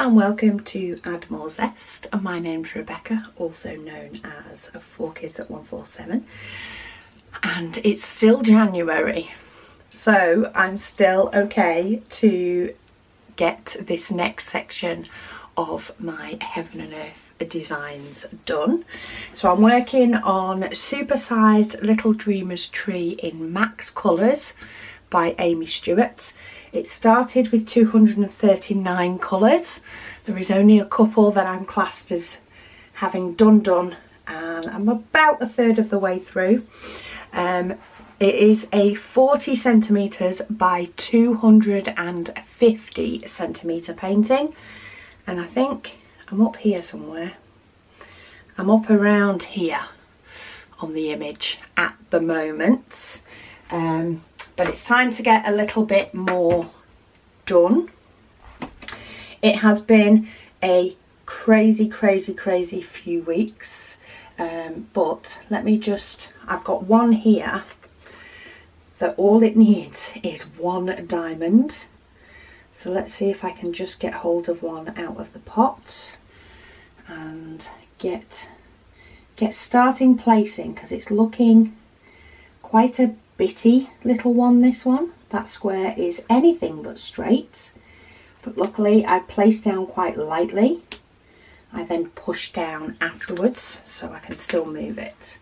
and welcome to Add More Zest. My name's Rebecca, also known as 4Kids at 147, and it's still January, so I'm still okay to get this next section of my Heaven and Earth designs done. So I'm working on Supersized Little Dreamer's Tree in Max Colours by Amy Stewart. It started with 239 colours. There is only a couple that I'm classed as having done, and I'm about a third of the way through. It is a 40 centimetres by 250 centimetre painting, and I think I'm up here somewhere. I'm up around here on the image at the moment. But it's time to get a little bit more done. It has been a crazy few weeks, but let me just, I've got one here that all it needs is one diamond. So let's see if I can just get hold of one out of the pot and get starting placing, because it's looking quite a bitty little one, this one. That square is anything but straight, but luckily I placed down quite lightly. I then push down afterwards so I can still move it.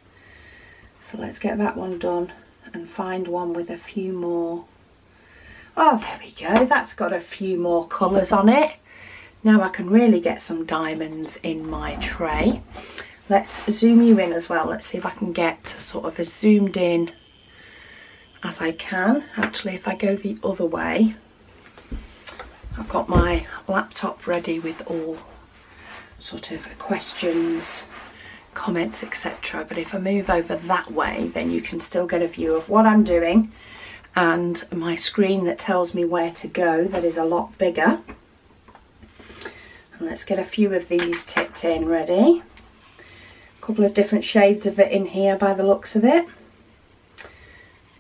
So let's get that one done and find one with a few more. Oh, there we go, that's got a few more colours on it. Now I can really get some diamonds in my tray. Let's zoom you in as well. Let's see if I can get sort of as zoomed in as I can. Actually, if I go the other way, I've got my laptop ready with all sort of questions, comments, etc. But if I move over that way, then you can still get a view of what I'm doing, and my screen that tells me where to go, that is a lot bigger. And let's get a few of these tipped in ready. A couple of different shades of it in here by the looks of it.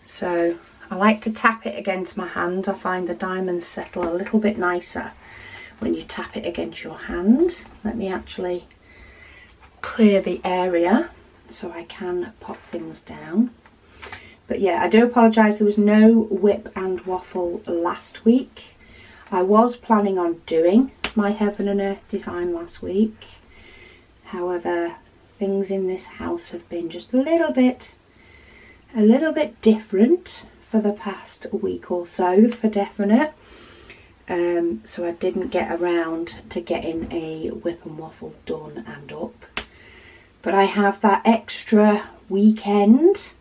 So I like to tap it against my hand. I find the diamonds settle a little bit nicer when you tap it against your hand. Let me actually clear the area so I can pop things down. But yeah, I do apologise, there was no WIP and Waffle last week. I was planning on doing my Heaven and Earth design last week. However, things in this house have been just a little bit different for the past week or so, for definite. So I didn't get around to getting a WIP and Waffle done and up. But I have that extra weekend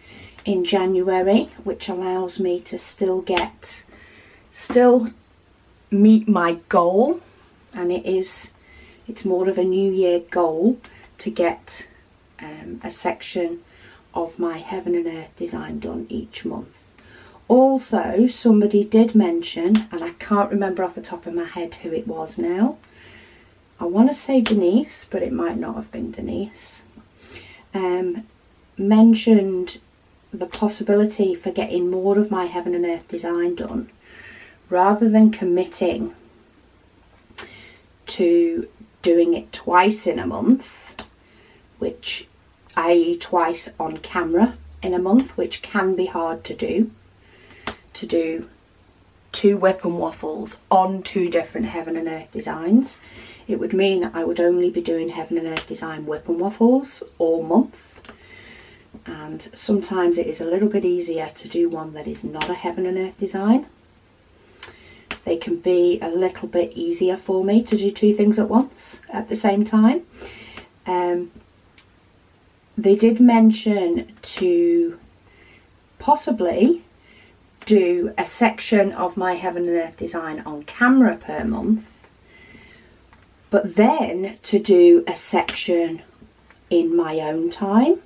in January, which allows me to still meet my goal, and it's more of a New Year goal to get a section of my Heaven and Earth design done each month. Also, somebody did mention, and I can't remember off the top of my head who it was now. I want to say Denise, but it might not have been Denise. Mentioned the possibility for getting more of my Heaven and Earth design done, rather than committing to doing it twice in a month, which i.e. twice on camera in a month, which can be hard to do two WIP and Waffles on two different Heaven and Earth designs. It would mean that I would only be doing Heaven and Earth design WIP and Waffles all month, and sometimes it is a little bit easier to do one that is not a Heaven and Earth design. They can be a little bit easier for me to do two things at once at the same time. They did mention to possibly do a section of my Heaven and Earth design on camera per month, but then to do a section in my own time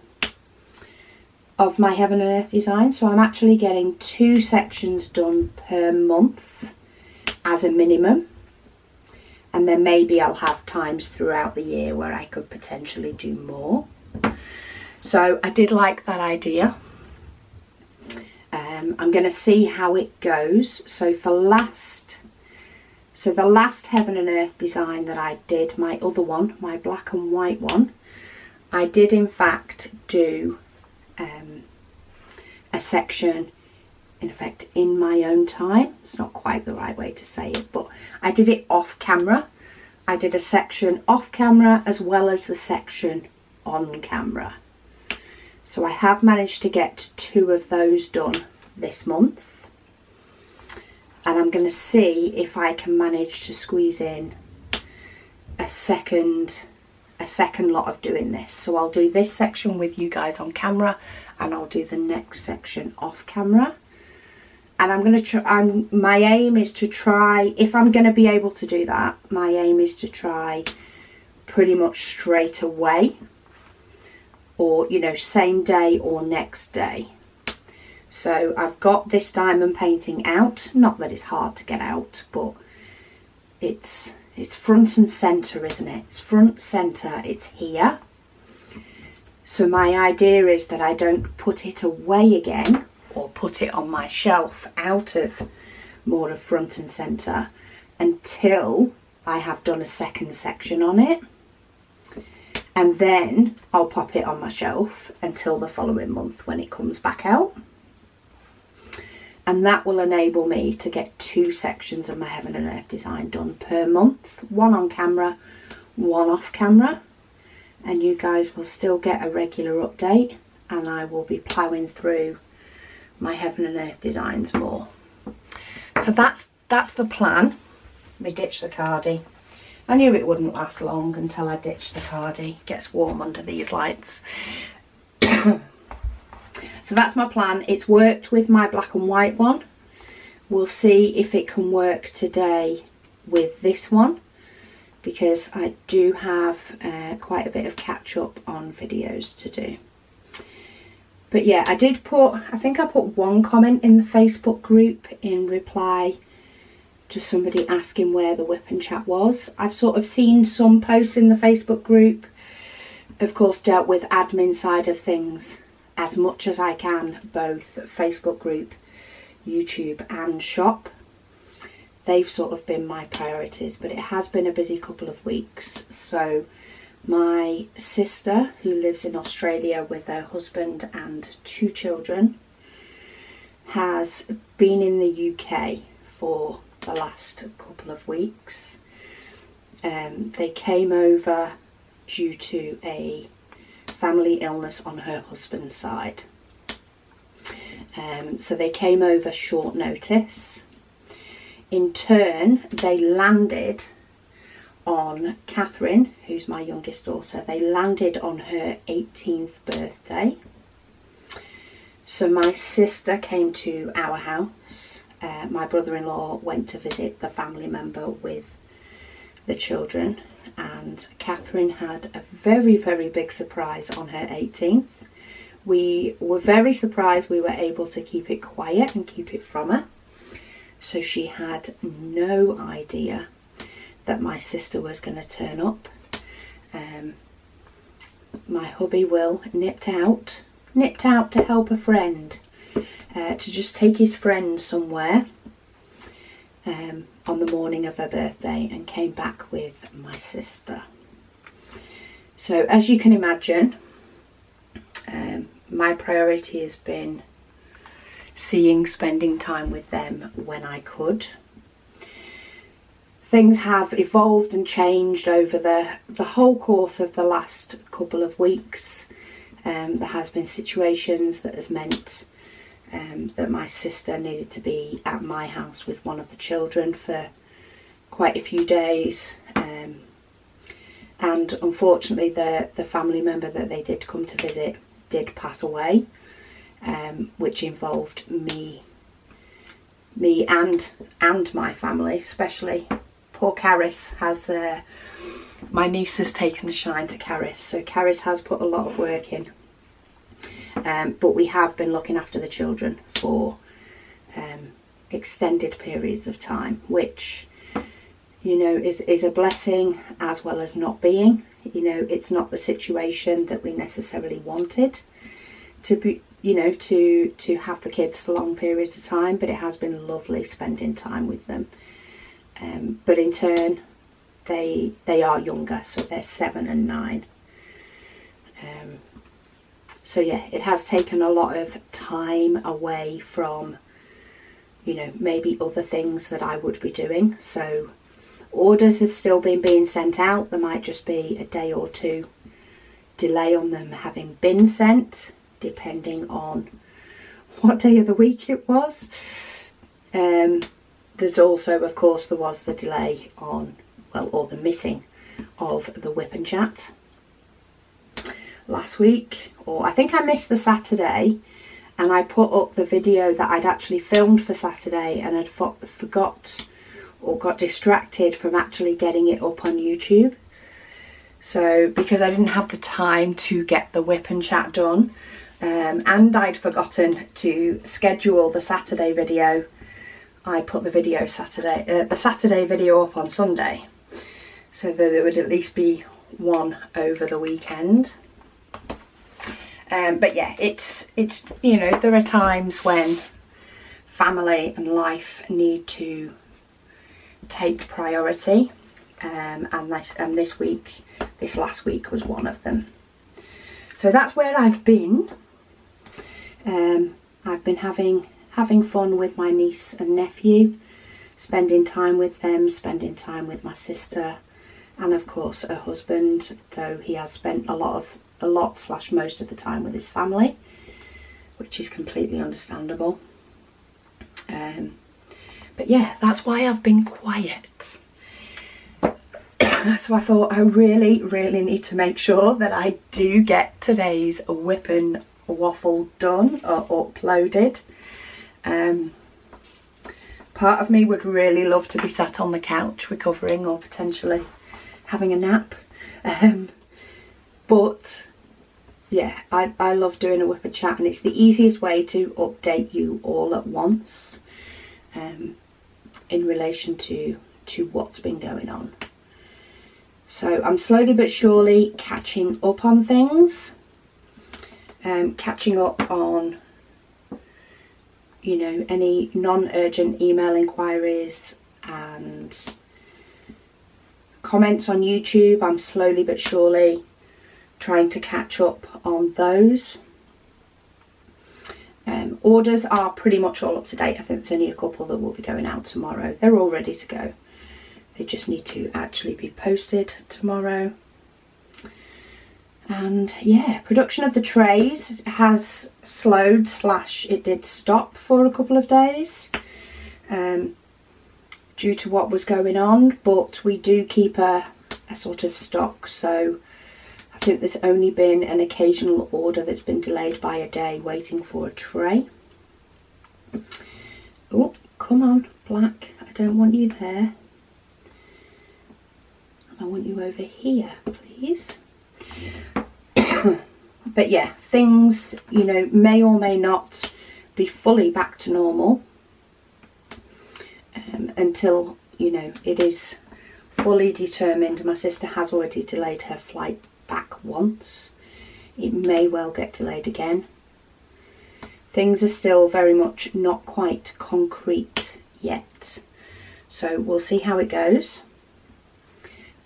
of my Heaven and Earth design. So I'm actually getting 2 sections done per month as a minimum, and then maybe I'll have times throughout the year where I could potentially do more. So I did like that idea. I'm going to see how it goes. So for last So the last Heaven and Earth design that I did, my other one, my black and white one, I did in fact do a section, in effect, in my own time. It's not quite the right way to say it, but I did it off camera. I did a section off camera as well as the section on camera. So I have managed to get 2 of those done this month. And I'm going to see if I can manage to squeeze in a second lot of doing this. So I'll do this section with you guys on camera, and I'll do the next section off camera. And I'm going to try, my aim is to try, if I'm going to be able to do that, my aim is to try pretty much straight away, or, you know, same day or next day. So I've got this diamond painting out. Not that it's hard to get out, but it's front and centre, isn't it? It's front, centre, it's here. So my idea is that I don't put it away again, or put it on my shelf out of more of front and centre, until I have done a second section on it. And then I'll pop it on my shelf until the following month when it comes back out. And that will enable me to get 2 sections of my Heaven and Earth design done per month. 1 on camera, 1 off camera. And you guys will still get a regular update, and I will be ploughing through my Heaven and Earth designs more. So that's the plan. Let me ditch the cardie. I knew it wouldn't last long until I ditched the cardie. It gets warm under these lights. So that's my plan. It's worked with my black and white one. We'll see if it can work today with this one, because I do have quite a bit of catch up on videos to do. But yeah, I think I put 1 comment in the Facebook group in reply to somebody asking where the WIP and Chat was. I've sort of seen some posts in the Facebook group, of course dealt with admin side of things as much as I can, both Facebook group, YouTube and shop. They've sort of been my priorities, but it has been a busy couple of weeks. So my sister, who lives in Australia with her husband and 2 children, has been in the UK for the last couple of weeks. They came over due to a family illness on her husband's side. So they came over short notice. In turn, they landed on Catherine, who's my youngest daughter. They landed on her 18th birthday. So my sister came to our house. My brother-in-law went to visit the family member with the children, and Catherine had a very, very big surprise on her 18th. We were very surprised we were able to keep it quiet and keep it from her. So she had no idea that my sister was going to turn up. My hubby Will nipped out to help a friend, to just take his friend somewhere on the morning of her birthday, and came back with my sister. So as you can imagine, my priority has been spending time with them when I could. Things have evolved and changed over the whole course of the last couple of weeks. There has been situations that has meant that my sister needed to be at my house with one of the children for quite a few days, and unfortunately the family member that they did come to visit did pass away, which involved me and my family, especially poor Caris. My niece has taken a shine to Caris, so Caris has put a lot of work in. But we have been looking after the children for extended periods of time, which, you know, is a blessing as well as not being. You know, it's not the situation that we necessarily wanted to be, you know, to have the kids for long periods of time, but it has been lovely spending time with them. but in turn they are younger, so they're 7 and 9. So yeah, it has taken a lot of time away from, you know, maybe other things that I would be doing. So orders have still been being sent out. There might just be a day or two delay on them having been sent, depending on what day of the week it was. There's also, of course, there was the delay on, well, or the missing of the WIP and Chat last week. Or I think I missed the Saturday, and I put up the video that I'd actually filmed for Saturday and had forgot or got distracted from actually getting it up on YouTube. So because I didn't have the time to get the WIP and Chat done, and I'd forgotten to schedule the Saturday video, I put the Saturday video up on Sunday, so that there would at least be one over the weekend. But yeah, it's you know, there are times when family and life need to take priority, and this last week was one of them. So that's where I've been. I've been having fun with my niece and nephew, spending time with them, spending time with my sister, and of course her husband, though he has spent a lot / most of the time with his family, which is completely understandable. But yeah, that's why I've been quiet. So I thought I really need to make sure that I do get today's WIP and Waffle done or uploaded. Part of me would really love to be sat on the couch recovering, or potentially having a nap. But yeah, I love doing a WIP and Chat, and it's the easiest way to update you all at once in relation to what's been going on. So I'm slowly but surely catching up on things, catching up on, you know, any non-urgent email inquiries and comments on YouTube. I'm slowly but surely trying to catch up on those. Orders are pretty much all up to date. I think there's only a couple that will be going out tomorrow. They're all ready to go. They just need to actually be posted tomorrow. And yeah, production of the trays has slowed / it did stop for a couple of days due to what was going on, but we do keep a sort of stock. So I think there's only been an occasional order that's been delayed by a day waiting for a tray. Oh, come on, Black, I don't want you there. I want you over here, please. But yeah, things, you know, may or may not be fully back to normal until, you know, it is fully determined. My sister has already delayed her flight back once. It may well get delayed again. Things are still very much not quite concrete yet, so we'll see how it goes.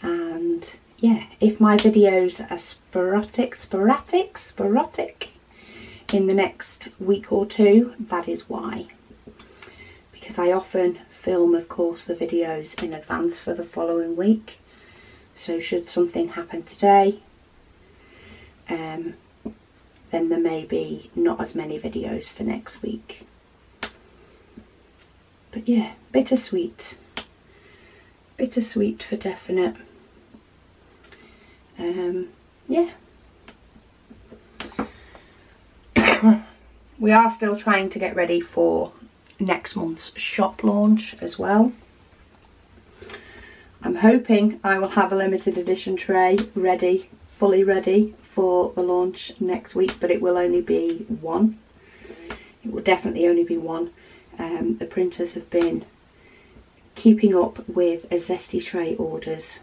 And yeah, if my videos are sporadic in the next week or two, that is why. Because I often film, of course, the videos in advance for the following week. So should something happen today, then there may be not as many videos for next week. But yeah, bittersweet for definite. Yeah. We are still trying to get ready for next month's shop launch as well. I'm hoping I will have a limited edition tray ready, fully ready for the launch next week, but it will only be one. It will definitely only be one. The printers have been keeping up with a Zesty tray orders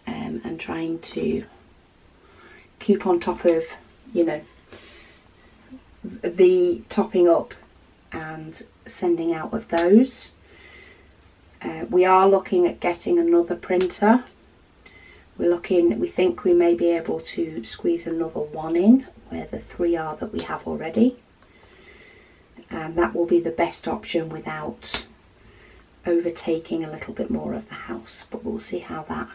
and trying to keep on top of, you know, the topping up and sending out of those. We are looking at getting another printer. We think we may be able to squeeze another one in where the 3 are that we have already. And that will be the best option without overtaking a little bit more of the house. But we'll see how that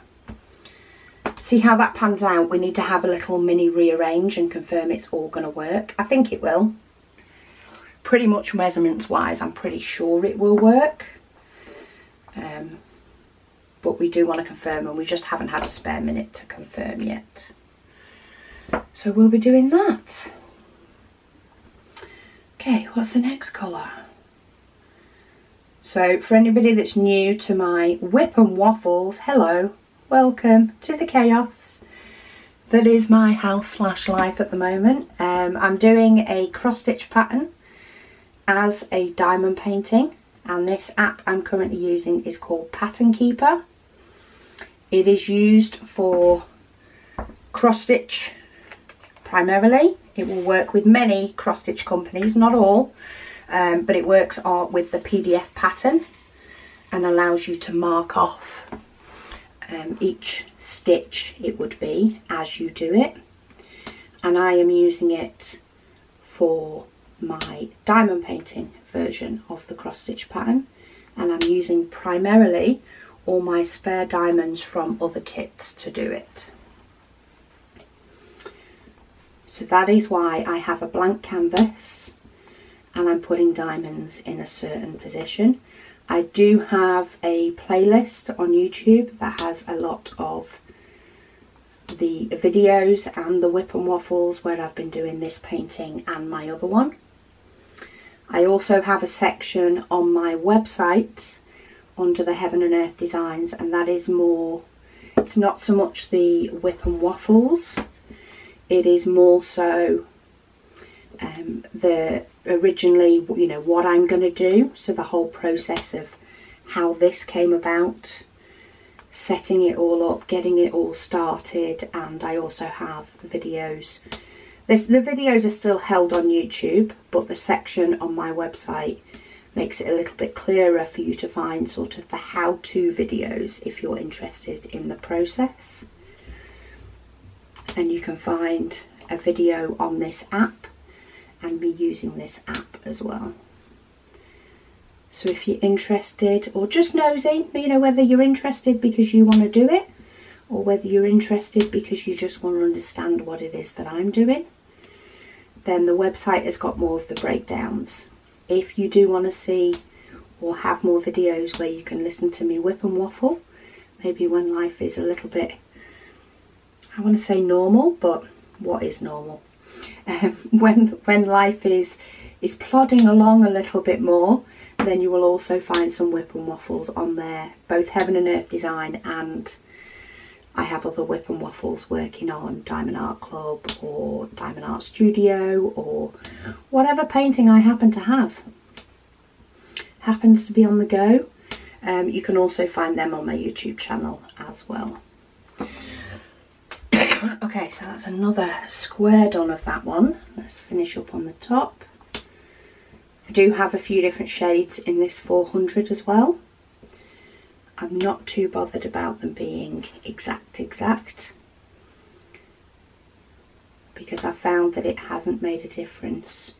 pans out. We need to have a little mini rearrange and confirm it's all going to work. I think it will. Pretty much measurements wise, I'm pretty sure it will work. But we do want to confirm, and we just haven't had a spare minute to confirm yet. So we'll be doing that. Okay, what's the next colour? So for anybody that's new to my WIP and Waffles, hello, welcome to the chaos that is my house/life at the moment. I'm doing a cross stitch pattern as a diamond painting, and this app I'm currently using is called Pattern Keeper. It is used for cross stitch primarily. It will work with many cross stitch companies, not all, but it works with the PDF pattern and allows you to mark off each stitch it would be as you do it. And I am using it for my diamond painting version of the cross stitch pattern, and I'm using primarily all my spare diamonds from other kits to do it. So that is why I have a blank canvas and I'm putting diamonds in a certain position. I do have a playlist on YouTube that has a lot of the videos and the WIP and Waffles where I've been doing this painting and my other one. I also have a section on my website under the Heaven and Earth designs, and that is more, it's not so much the WIP and Waffles, it is more so the originally, you know, what I'm going to do, so the whole process of how this came about, setting it all up, getting it all started. And I also have videos. The videos are still held on YouTube, but the section on my website makes it a little bit clearer for you to find sort of the how-to videos if you're interested in the process. And you can find a video on this app and me using this app as well. So if you're interested, or just nosy, you know, whether you're interested because you want to do it, or whether you're interested because you just want to understand what it is that I'm doing, then the website has got more of the breakdowns. If you do want to see or have more videos where you can listen to me WIP and Waffle, maybe when life is a little bit, I want to say normal, but what is normal? When life is plodding along a little bit more, then you will also find some WIP and Waffles on there, both Heaven and Earth design, and I have other WIP and Waffles working on Diamond Art Club or Diamond Art Studio, or whatever painting I happen to have happens to be on the go. You can also find them on my YouTube channel as well. Okay, so that's another square done of that one. Let's finish up on the top. I do have a few different shades in this 400 as well. I'm not too bothered about them being exact, because I found that it hasn't made a difference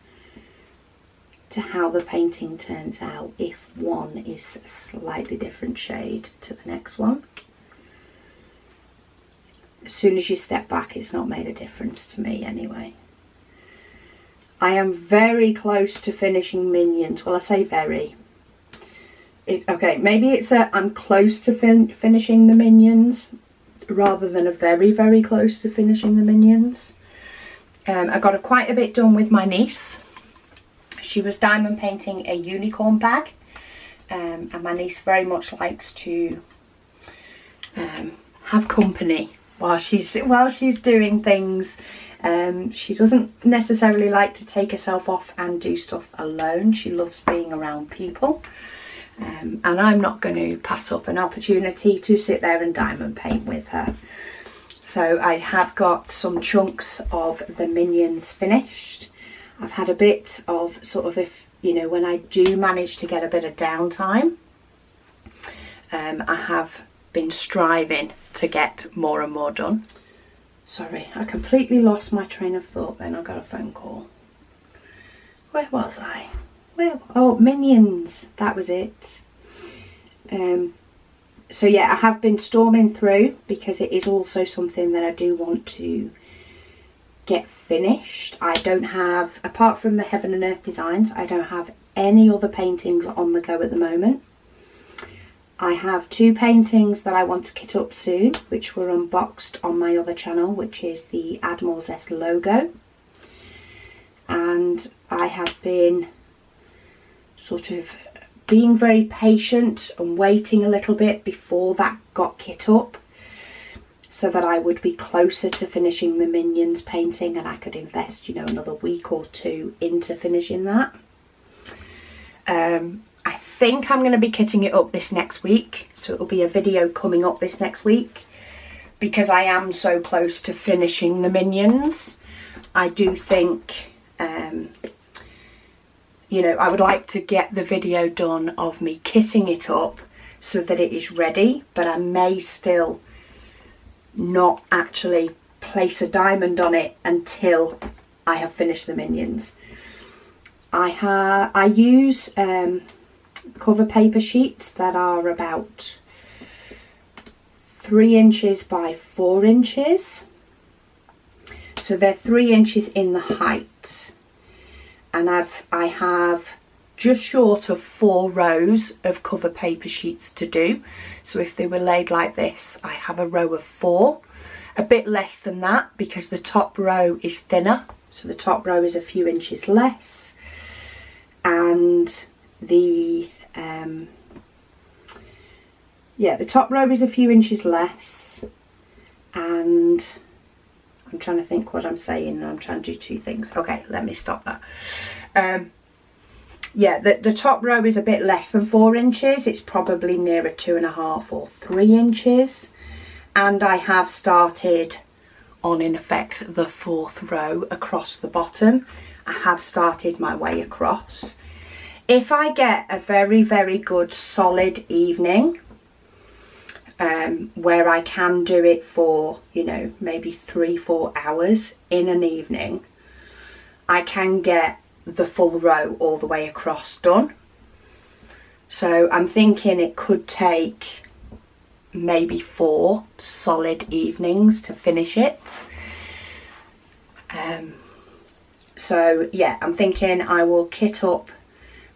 to how the painting turns out if one is a slightly different shade to the next one. As soon as you step back, it's not made a difference to me anyway. I am very close to finishing Minions. Well, I say very. Okay, maybe it's I'm close to finishing the Minions rather than a very, very close to finishing the Minions. I got quite a bit done with my niece. She was diamond painting a unicorn bag, and my niece very much likes to have company while she's doing things. She doesn't necessarily like to take herself off and do stuff alone. She loves being around people. And I'm not going to pass up an opportunity to sit there and diamond paint with her. So I have got some chunks of the Minions finished. I've had a bit of sort of, if you know, when I do manage to get a bit of downtime, I have been striving to get more and more done. Sorry, I completely lost my train of thought then. I got a phone call. Where was I? Oh, Minions, that was it. So yeah, I have been storming through because it is also something that I do want to get finished. I don't have, apart from the Heaven and Earth designs, I don't have any other paintings on the go at the moment. I have 2 paintings that I want to kit up soon, which were unboxed on my other channel, which is the Add More Zest logo. And I have been sort of being very patient and waiting a little bit before that got kit up, so that I would be closer to finishing the Minions painting and I could invest, you know, another week or 2 into finishing that. I think I'm going to be kitting it up this next week, so it'll be a video coming up this next week because I am so close to finishing the Minions. I do think, you know, I would like to get the video done of me kitting it up so that it is ready, but I may still not actually place a diamond on it until I have finished the Minions. I use cover paper sheets that are about 3 inches by 4 inches. So they're 3 inches in the height. And I have just short of 4 rows of cover paper sheets to do. So if they were laid like this, I have a row of 4. A bit less than that because the top row is thinner. So the top row is a few inches less. And the top row is a few inches less, and I'm trying to think what I'm saying. I'm trying to do 2 things. Okay, let me stop that. Yeah, the top row is a bit less than 4 inches. It's probably nearer 2.5 or 3 inches, and I have started on, in effect, the 4th row across the bottom. I have started my way across. If I get a very, very good solid evening where I can do it for, you know, maybe 3-4 hours in an evening, I can get the full row all the way across done. So I'm thinking it could take maybe 4 solid evenings to finish it. So yeah, I'm thinking I will kit up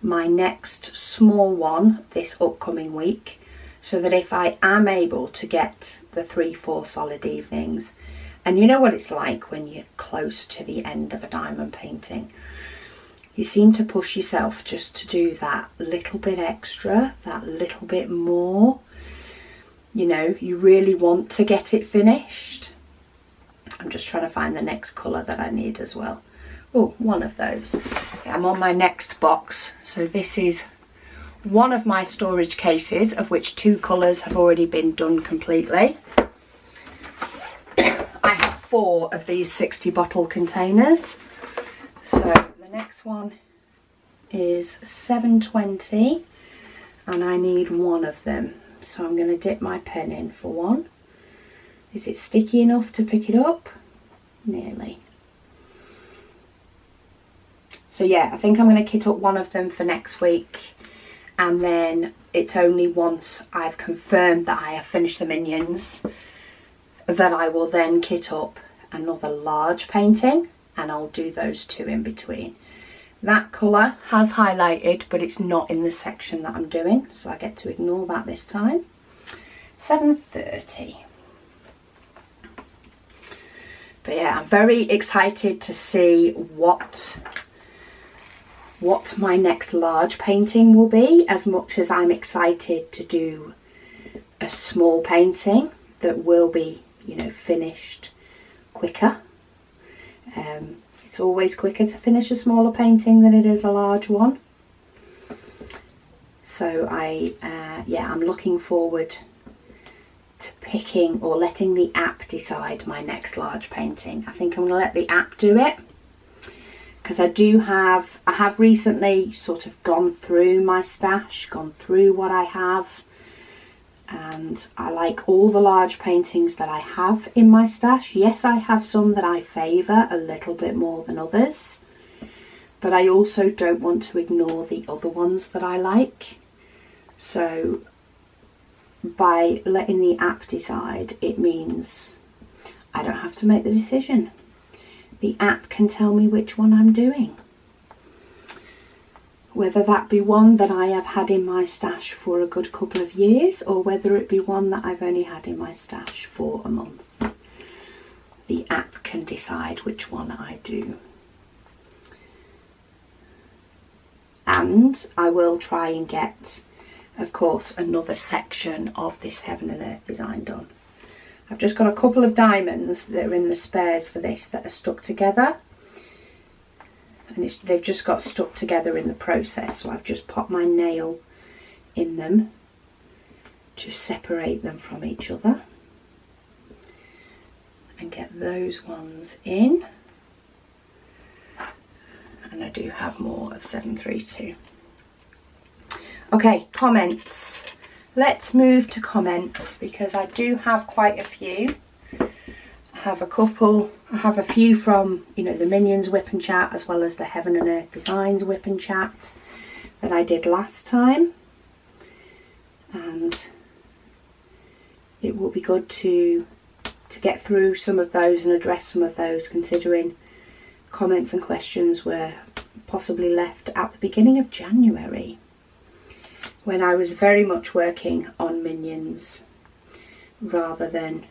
my next small one this upcoming week, so that if I am able to get the 3-4 solid evenings, and you know what it's like when you're close to the end of a diamond painting, you seem to push yourself just to do that little bit extra, that little bit more. You know, you really want to get it finished. I'm just trying to find the next colour that I need as well. Oh, one of those. Okay, I'm on my next box. So this is one of my storage cases, of which 2 colours have already been done completely. I have 4 of these 60 bottle containers. So the next one is 720 and I need 1 of them. So I'm going to dip my pen in for 1. Is it sticky enough to pick it up? Nearly. So yeah, I think I'm going to kit up 1 of them for next week, and then it's only once I've confirmed that I have finished the Minions that I will then kit up another large painting, and I'll do those 2 in between. That colour has highlighted, but it's not in the section that I'm doing, so I get to ignore that this time. 730. But yeah, I'm very excited to see what my next large painting will be, as much as I'm excited to do a small painting that will be, you know, finished quicker. It's always quicker to finish a smaller painting than it is a large one. So yeah, I'm looking forward to picking or letting the app decide my next large painting. I think I'm going to let the app do it, because I have recently sort of gone through my stash, gone through what I have, and I like all the large paintings that I have in my stash. Yes, I have some that I favour a little bit more than others, but I also don't want to ignore the other ones that I like. So by letting the app decide, it means I don't have to make the decision. The app can tell me which one I'm doing. Whether that be one that I have had in my stash for a good couple of years, or whether it be one that I've only had in my stash for a month. The app can decide which one I do. And I will try and get, of course, another section of this Heaven and Earth design done. I've just got a couple of diamonds that are in the spares for this that are stuck together. And they've just got stuck together in the process, so I've just popped my nail in them to separate them from each other and get those ones in. And I do have more of 732. Okay, comments. Let's move to comments because I do have quite a few. I have a few from, you know, the Minions WIP and Chat, as well as the Heaven and Earth Designs WIP and Chat that I did last time. And it will be good to get through some of those and address some of those, considering comments and questions were possibly left at the beginning of January, when I was very much working on Minions rather than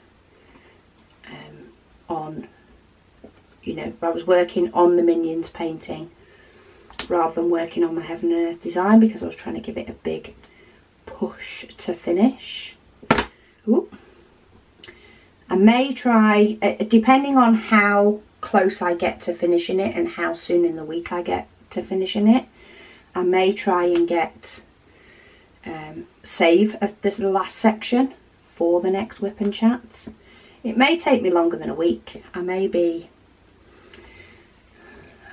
I was working on the Minions painting rather than working on my Heaven and Earth design, because I was trying to give it a big push to finish. Ooh. I may try, depending on how close I get to finishing it and how soon in the week I get to finishing it, I may try and get save this last section for the next WIP and Chats. It may take me longer than a week. I may be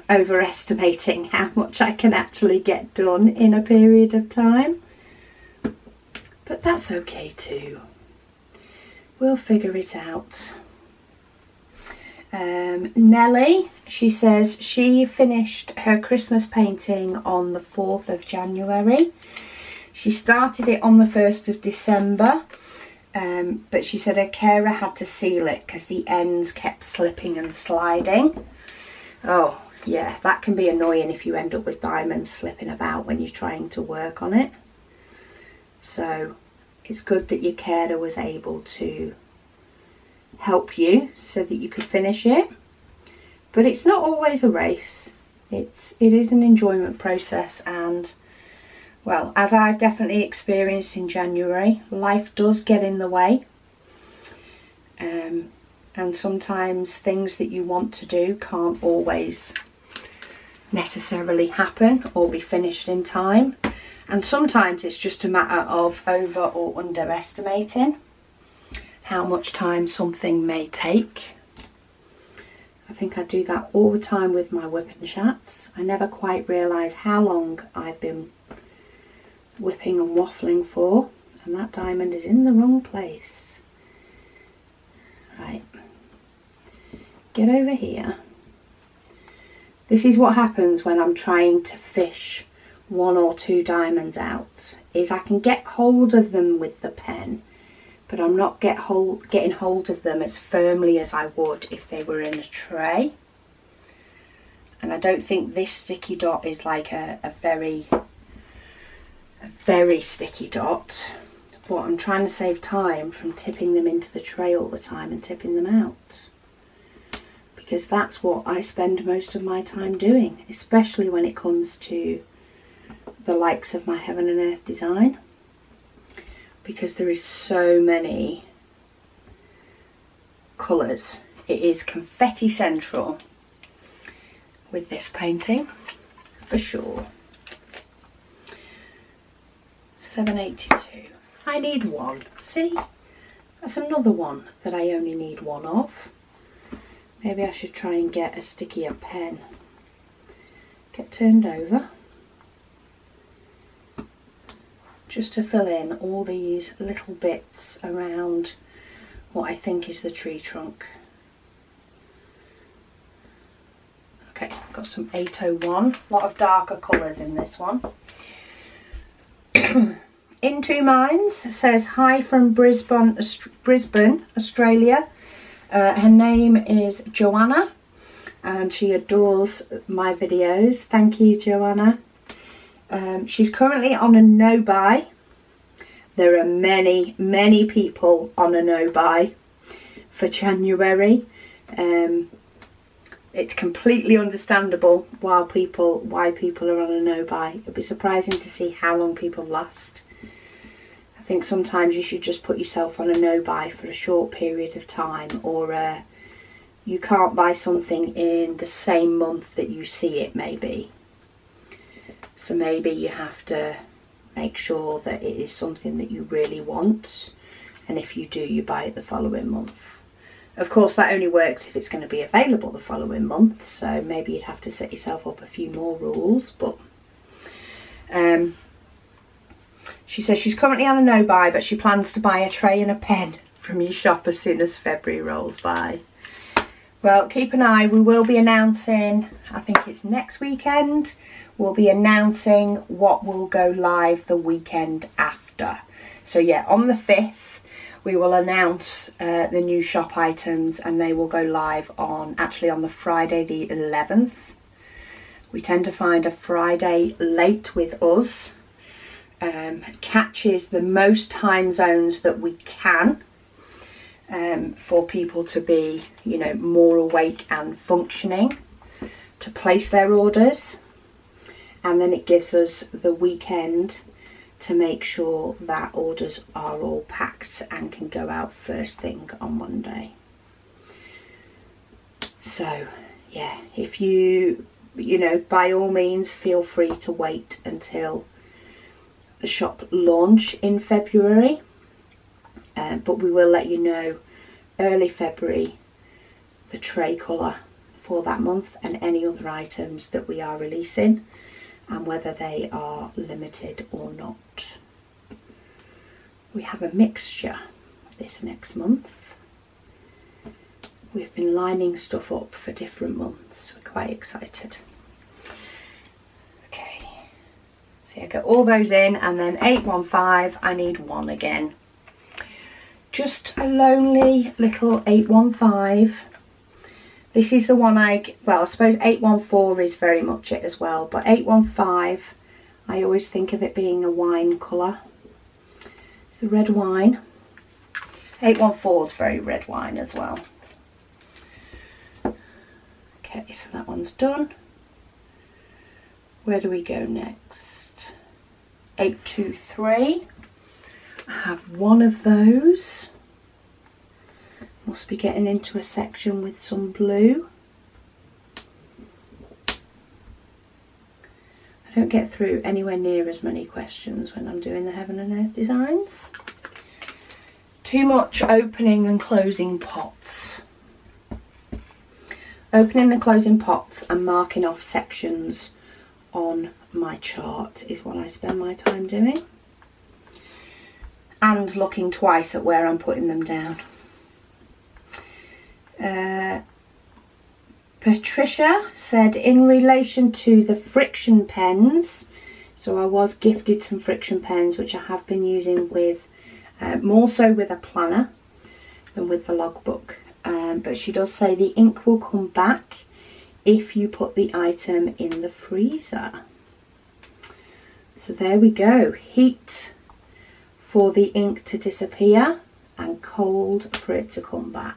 overestimating how much I can actually get done in a period of time, but that's okay too. We'll figure it out. Nellie, she says she finished her Christmas painting on the 4th of January. She started it on the 1st of December, but she said her carer had to seal it because the ends kept slipping and sliding. Oh yeah, that can be annoying if you end up with diamonds slipping about when you're trying to work on it. So it's good that your carer was able to help you so that you could finish it. But it's not always a race. It is an enjoyment process, and well, as I've definitely experienced in January, life does get in the way. And sometimes things that you want to do can't always necessarily happen or be finished in time. And sometimes it's just a matter of over or underestimating how much time something may take. I think I do that all the time with my WIP and Chats. I never quite realise how long I've been whipping and waffling for, and that diamond is in the wrong place. Right, get over here. This is what happens when I'm trying to fish 1 or 2 diamonds out, is I can get hold of them with the pen, but I'm not getting hold of them as firmly as I would if they were in a tray. And I don't think this sticky dot is like a very sticky dot, but I'm trying to save time from tipping them into the tray all the time and tipping them out, because that's what I spend most of my time doing, especially when it comes to the likes of my Heaven and Earth design, because there is so many colours. It is confetti central with this painting for sure. 782. I need 1. See, that's another one that I only need 1 of. Maybe I should try and get a stickier pen. Get turned over. just to fill in all these little bits around what I think is the tree trunk. Okay, I've got some 801, a lot of darker colours in this one. In Two Minds says, hi from Brisbane, Australia. Her name is Joanna and she adores my videos. Thank you, Joanna. She's currently on a no-buy. There are many people on a no-buy for January. It's completely understandable why people are on a no-buy. It'd be surprising to see how long people last. I think sometimes you should just put yourself on a no-buy for a short period of time, or you can't buy something in the same month that you see it, maybe. So maybe you have to make sure that it is something that you really want, and if you do, you buy it the following month. Of course, that only works if it's going to be available the following month, so maybe you'd have to set yourself up a few more rules. But she says she's currently on a no-buy, but she plans to buy a tray and a pen from your shop as soon as February rolls by. Well, keep an eye. We will be announcing, I think it's next weekend, we'll be announcing what will go live the weekend after. So yeah, on the 5th, we will announce the new shop items, and they will go live on the Friday the 11th. We tend to find a Friday late with us catches the most time zones that we can, for people to be, you know, more awake and functioning to place their orders, and then it gives us the weekend to make sure that orders are all packed and can go out first thing on Monday. So yeah, if you know, by all means feel free to wait until the shop launch in February, but we will let you know early February the tray colour for that month and any other items that we are releasing, and whether they are limited or not. We have a mixture this next month. We've been lining stuff up for different months. We're quite excited. Okay, so I got all those in, and then 815, I need one again. Just a lonely little 815. This is the one I suppose 814 is very much it as well, but 815, I always think of it being a wine colour. It's the red wine. 814 is very red wine as well. Okay, so that one's done. Where do we go next? 823. I have one of those. Must be getting into a section with some blue. I don't get through anywhere near as many questions when I'm doing the Heaven and Earth designs. Too much opening and closing pots. Opening and closing pots and marking off sections on my chart is what I spend my time doing. And looking twice at where I'm putting them down. Patricia said, in relation to the friction pens, so I was gifted some friction pens which I have been using with, more so with a planner than with the logbook, but she does say the ink will come back if you put the item in the freezer. So there we go, heat for the ink to disappear and cold for it to come back.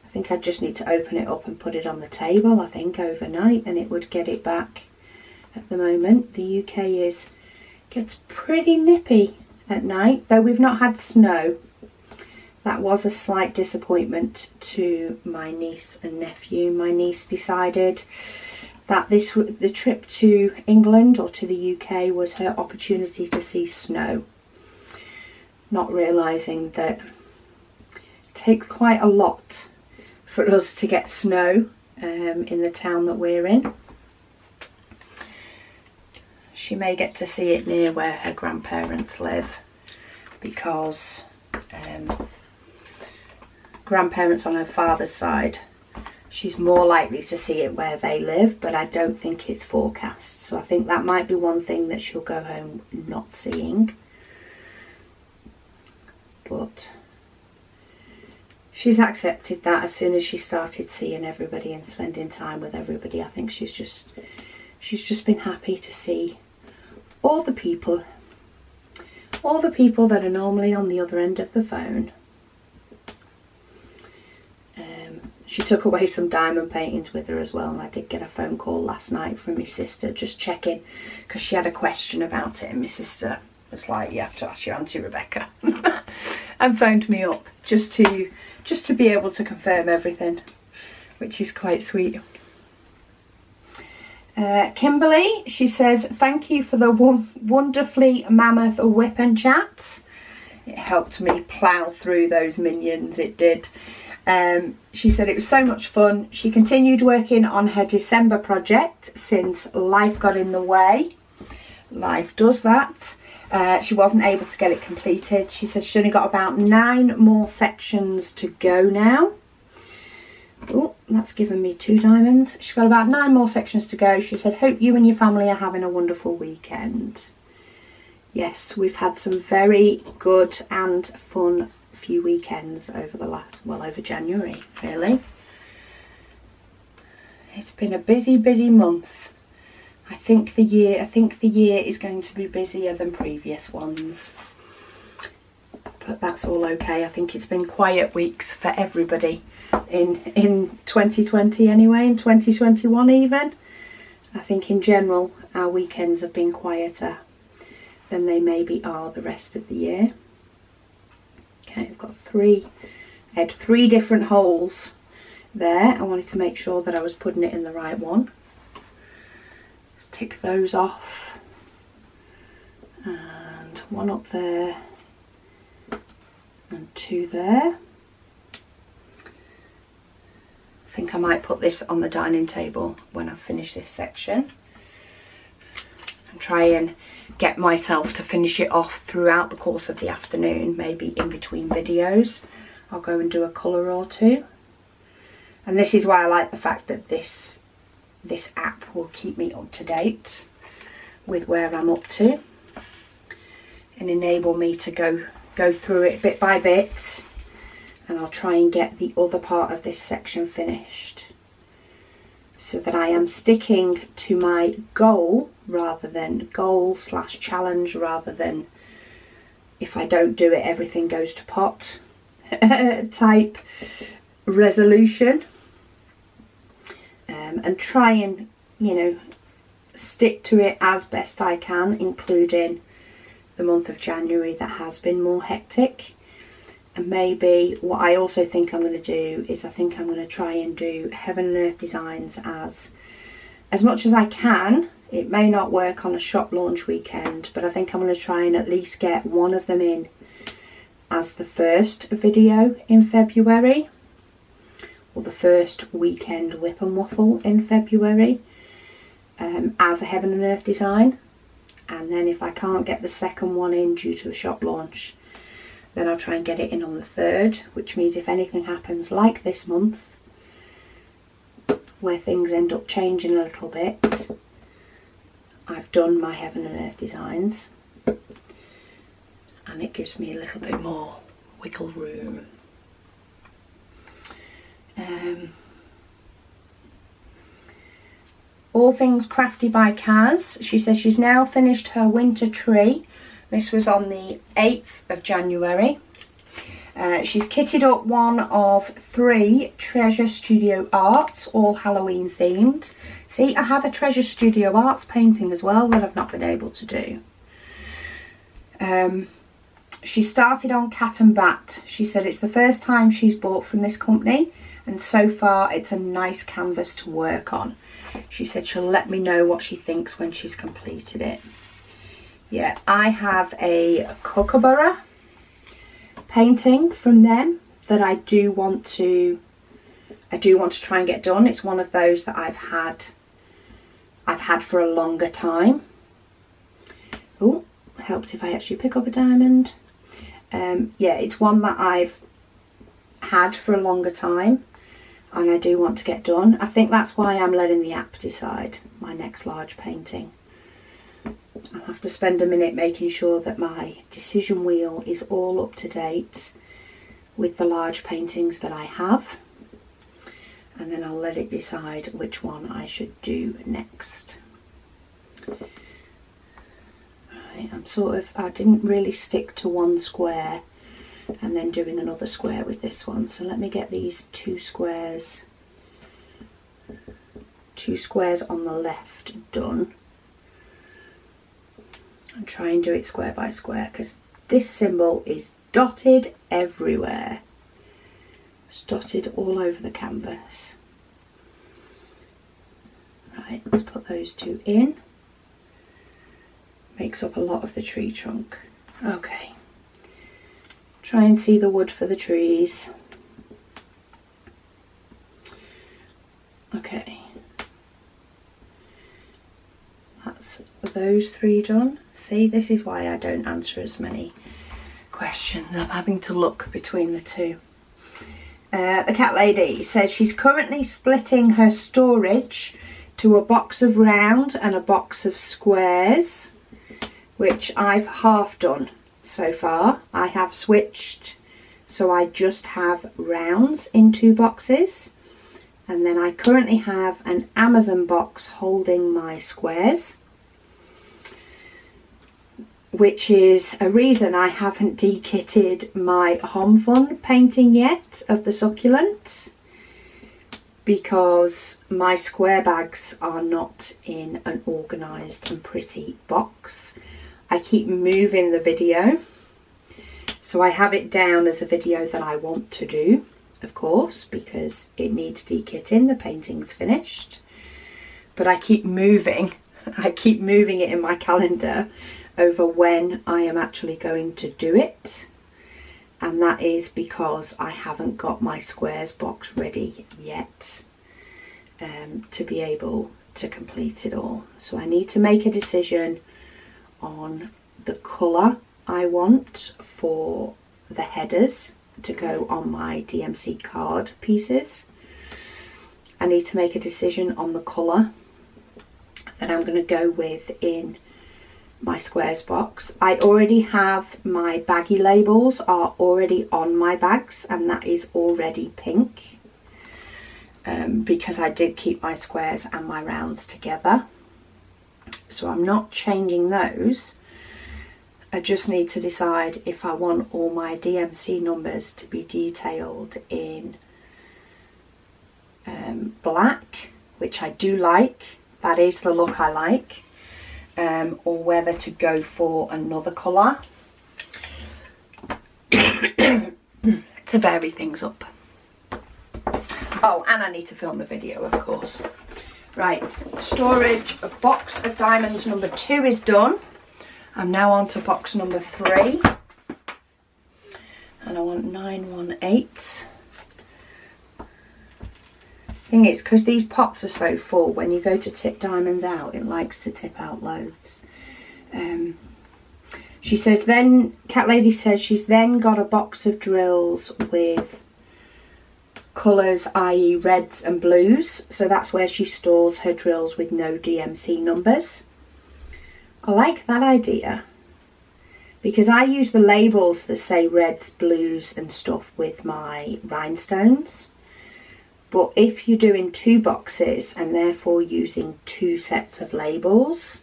I think I just need to open it up and put it on the table, I think, overnight, and it would get it back. At the moment, the UK gets pretty nippy at night, though we've not had snow. That was a slight disappointment to my niece and nephew. My niece decided that the trip to England or to the UK was her opportunity to see snow, not realising that it takes quite a lot for us to get snow in the town that we're in. she may get to see it near where her grandparents live, because grandparents on her father's side, she's more likely to see it where they live, but I don't think it's forecast. So I think that might be one thing that she'll go home not seeing. But she's accepted that as soon as she started seeing everybody and spending time with everybody. I think she's just been happy to see all the people that are normally on the other end of the phone. She took away some diamond paintings with her as well, and I did get a phone call last night from my sister just checking, because she had a question about it, and my sister was like, you have to ask your Auntie Rebecca, and phoned me up just to be able to confirm everything, which is quite sweet. Kimberly, she says, thank you for the wonderfully mammoth WIP Chats. It helped me plough through those minions, it did. She said it was so much fun. She continued working on her December project since life got in the way. Life does that. She wasn't able to get it completed. She says she's only got about 9 more sections to go now. Oh, that's given me 2 diamonds. She's got about 9 more sections to go. She said, hope you and your family are having a wonderful weekend. Yes, we've had some very good and fun few weekends over the last, well, over January, really. It's been a busy month. I think the year is going to be busier than previous ones, but that's all okay. I think it's been quiet weeks for everybody in 2020 anyway, in 2021 even. I think in general our weekends have been quieter than they maybe are the rest of the year. Okay, I've got 3. I had 3 different holes there. I wanted to make sure that I was putting it in the right one. Let's tick those off. And 1 up there and 2 there. I think I might put this on the dining table when I finish this section, and try and get myself to finish it off throughout the course of the afternoon, maybe in between videos. I'll go and do a colour or 2. And this is why I like the fact that this app will keep me up to date with where I'm up to, and enable me to go through it bit by bit. And I'll try and get the other part of this section finished, so that I am sticking to my goal rather than goal/challenge, rather than if I don't do it everything goes to pot type resolution. And try and, you know, stick to it as best I can, including the month of January that has been more hectic. And maybe what I also think I'm going to do is I think I'm going to try and do Heaven and Earth designs as much as I can. It may not work on a shop launch weekend, but I think I'm going to try and at least get one of them in as the first video in February, or the first weekend WIP and Waffle in February, as a Heaven and Earth design. And then if I can't get the second one in due to a shop launch, then I'll try and get it in on the 3rd, which means if anything happens like this month, where things end up changing a little bit, I've done my Heaven and Earth designs, and it gives me a little bit more wiggle room. All Things Crafty by Kaz. She says she's now finished her winter tree. This was on the 8th of January. She's kitted up one of 3 Treasure Studio Arts, all Halloween themed. See, I have a Treasure Studio Arts painting as well that I've not been able to do. She started on Cat and Bat. She said it's the first time she's bought from this company, and so far it's a nice canvas to work on. She said she'll let me know what she thinks when she's completed it. Yeah, I have a Kookaburra painting from them that I do want to try and get done. It's one of those that I've had for a longer time. helps if I actually pick up a diamond. Yeah, it's one that I've had for a longer time and I do want to get done. I think that's why I'm letting the app decide my next large painting. I'll have to spend a minute making sure that my decision wheel is all up to date with the large paintings that I have, and then I'll let it decide which one I should do next. Right, I didn't really stick to one square and then doing another square with this one, so let me get these two squares on the left done and try and do it square by square, because this symbol is dotted everywhere. It's dotted all over the canvas. Right, let's put those two in. Makes up a lot of the tree trunk. Okay. Try and see the wood for the trees. Okay. That's those three done. See, this is why I don't answer as many questions. I'm having to look between the two. The cat lady says she's currently splitting her storage to a box of round and a box of squares, which I've half done so far. I have switched, so I just have rounds in two boxes, and then I currently have an Amazon box holding my squares, which is a reason I haven't dekitted my Home Fun painting yet of the succulent, because my square bags are not in an organised and pretty box. I keep moving the video, so I have it down as a video that I want to do, of course, because it needs dekitting, the painting's finished, but I keep moving it in my calendar over when I am actually going to do it, and that is because I haven't got my squares box ready yet to be able to complete it all. So I need to make a decision on the colour I want for the headers to go on my DMC card pieces. I need to make a decision on the colour that I'm going to go with in my squares box. I already have my baggy labels are already on my bags, and that is already pink, because I did keep my squares and my rounds together, so I'm not changing those. I just need to decide if I want all my DMC numbers to be detailed in black, which I do like, that is the look I like, or whether to go for another colour to vary things up. Oh, and I need to film the video, of course. Right, storage of box of diamonds number 2 is done. I'm now on to box number 3, and I want 918. Thing is, because these pots are so full, when you go to tip diamonds out, it likes to tip out loads. She says then, cat lady says she's then got a box of drills with colours, i.e. reds and blues, so that's where she stores her drills with no DMC numbers. I like that idea, because I use the labels that say reds, blues and stuff with my rhinestones. But if you're doing 2 boxes and therefore using 2 sets of labels,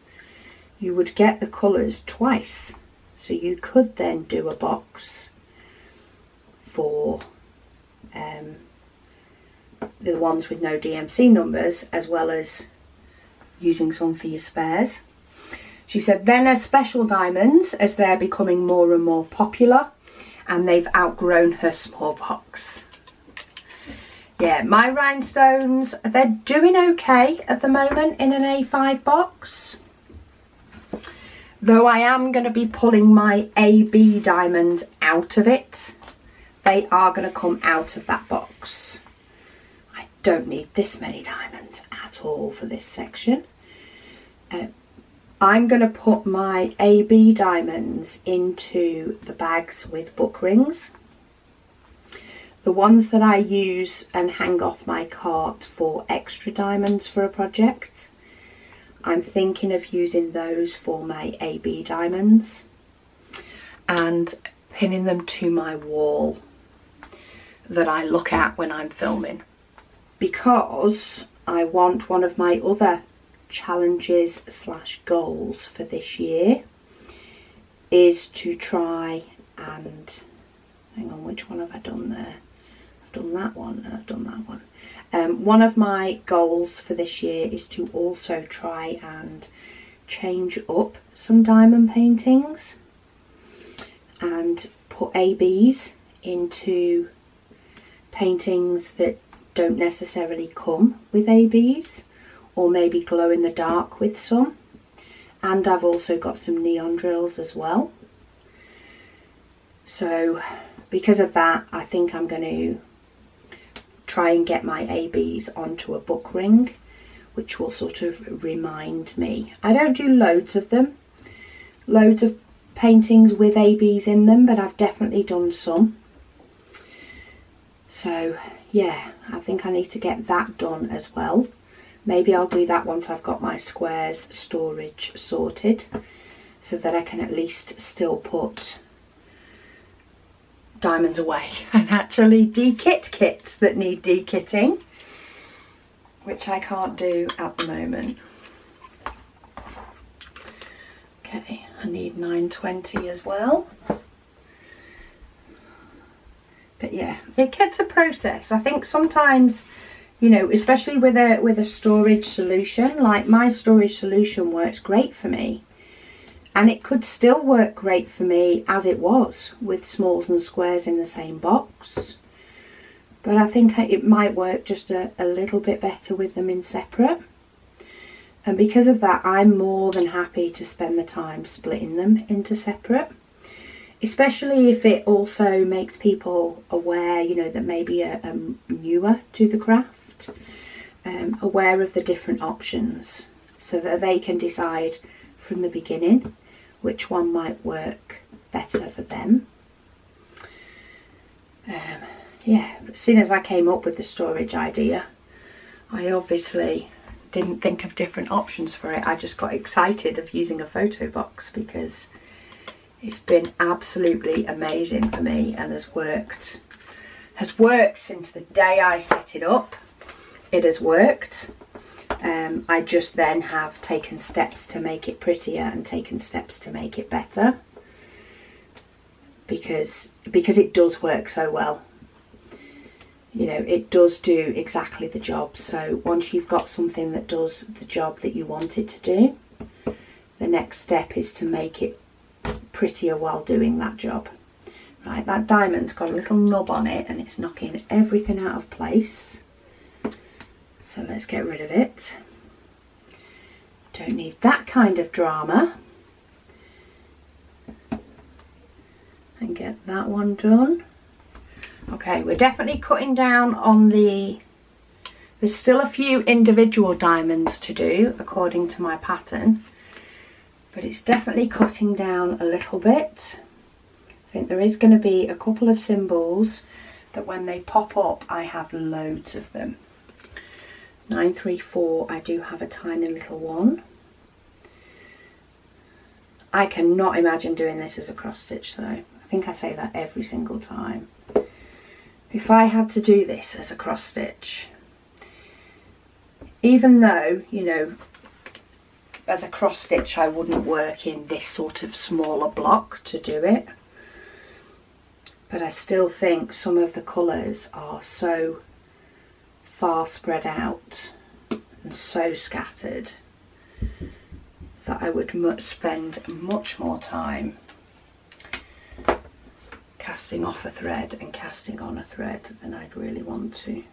you would get the colours twice. So you could then do a box for the ones with no DMC numbers, as well as using some for your spares. She said then there's special diamonds, as they're becoming more and more popular, and they've outgrown her small box. Yeah, my rhinestones, they're doing okay at the moment in an A5 box. Though I am going to be pulling my AB diamonds out of it. They are going to come out of that box. I don't need this many diamonds at all for this section. I'm going to put my AB diamonds into the bags with book rings. The ones that I use and hang off my cart for extra diamonds for a project, I'm thinking of using those for my AB diamonds and pinning them to my wall that I look at when I'm filming, because I want one of my other challenges / goals for this year is to try and, hang on, which one have I done there? I've done that one and I've done that one. One of my goals for this year is to also try and change up some diamond paintings and put ABs into paintings that don't necessarily come with ABs, or maybe glow in the dark with some. And I've also got some neon drills as well. So because of that, I think I'm going to try and get my ABs onto a book ring, which will sort of remind me. I don't do loads of them, loads of paintings with ABs in them, but I've definitely done some. So yeah, I think I need to get that done as well. Maybe I'll do that once I've got my squares storage sorted, so that I can at least still put diamonds away and actually de-kit kits that need de-kitting, which I can't do at the moment. Okay, I need 920 as well. But yeah, it gets a process. I think sometimes, you know, especially with a storage solution, like my storage solution works great for me. And it could still work great for me as it was, with smalls and squares in the same box. But I think it might work just a little bit better with them in separate. And because of that, I'm more than happy to spend the time splitting them into separate. Especially if it also makes people aware, you know, that maybe are newer to the craft, aware of the different options, so that they can decide from the beginning which one might work better for them. Yeah, as soon as I came up with the storage idea, I obviously didn't think of different options for it. I just got excited of using a photo box because it's been absolutely amazing for me and has worked since the day I set it up. It has worked. I just then have taken steps to make it prettier and taken steps to make it better, because it does work so well. You know, it does do exactly the job. So once you've got something that does the job that you want it to do, the next step is to make it prettier while doing that job. Right, that diamond's got a little knob on it and it's knocking everything out of place. So let's get rid of it. Don't need that kind of drama. And get that one done. Okay, we're definitely cutting down on there's still a few individual diamonds to do according to my pattern, but it's definitely cutting down a little bit. I think there is going to be a couple of symbols that when they pop up, I have loads of them. 934, I do have a tiny little one. I cannot imagine doing this as a cross stitch though. I think I say that every single time. If I had to do this as a cross stitch, even though, you know, as a cross stitch I wouldn't work in this sort of smaller block to do it, but I still think some of the colours are so far spread out and so scattered that I would spend much more time casting off a thread and casting on a thread than I'd really want to.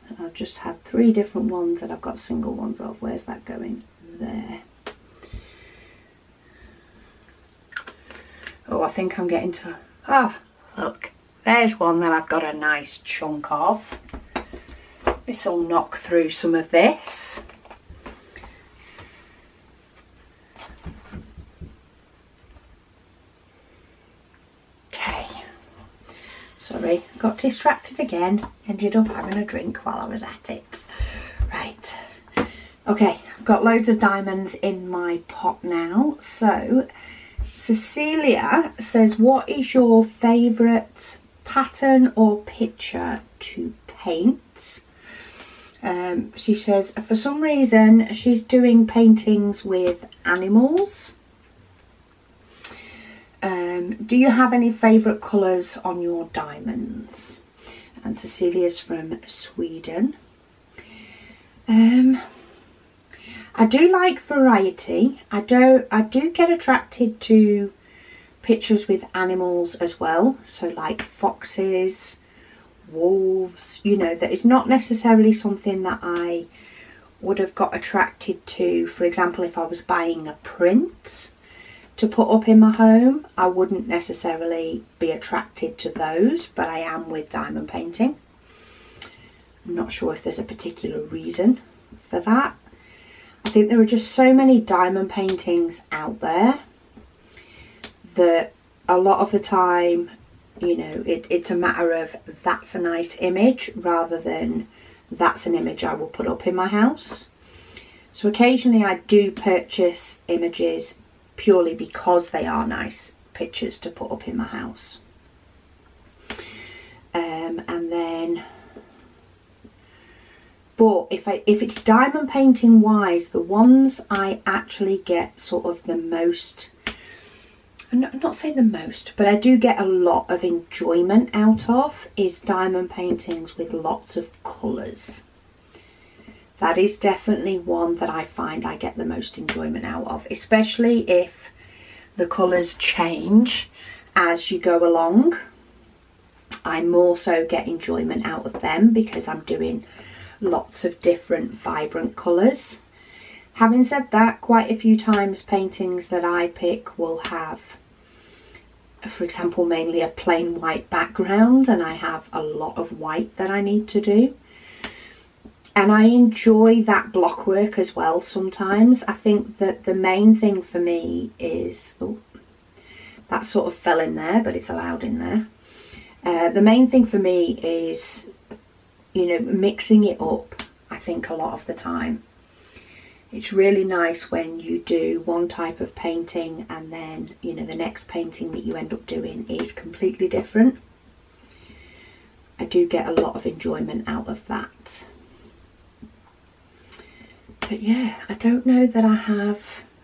And I've just had 3 different ones that I've got single ones of. Where's that going? There. Oh, I think I'm getting to... Ah, look. There's one that I've got a nice chunk of. This will knock through some of this. sorry, got distracted again, ended up having a drink while I was at it. Right, okay, I've got loads of diamonds in my pot now. So Cecilia says, what is your favourite pattern or picture to paint? She says for some reason she's doing paintings with animals. Do you have any favourite colours on your diamonds? And Cecilia's from Sweden. I do like variety. I do get attracted to pictures with animals as well, so like foxes, wolves, you know, that is not necessarily something that I would have got attracted to. For example, if I was buying a print to put up in my home, I wouldn't necessarily be attracted to those, but I am with diamond painting. I'm not sure if there's a particular reason for that. I think there are just so many diamond paintings out there that a lot of the time, you know, it's a matter of that's a nice image rather than that's an image I will put up in my house. So occasionally I do purchase images purely because they are nice pictures to put up in my house. And then, but if it's diamond painting wise, the ones I actually get sort of the most, I'm not saying the most, but I do get a lot of enjoyment out of is diamond paintings with lots of colours. That is definitely one that I find I get the most enjoyment out of, especially if the colours change as you go along. I more so get enjoyment out of them because I'm doing lots of different vibrant colours. Having said that, quite a few times paintings that I pick will have, for example, mainly a plain white background, and I have a lot of white that I need to do. And I enjoy that block work as well sometimes. I think that the main thing for me is, oh, that sort of fell in there, but it's allowed in there. The main thing for me is, you know, mixing it up, I think, a lot of the time. It's really nice when you do one type of painting and then, you know, the next painting that you end up doing is completely different. I do get a lot of enjoyment out of that. But yeah, I don't know that I have,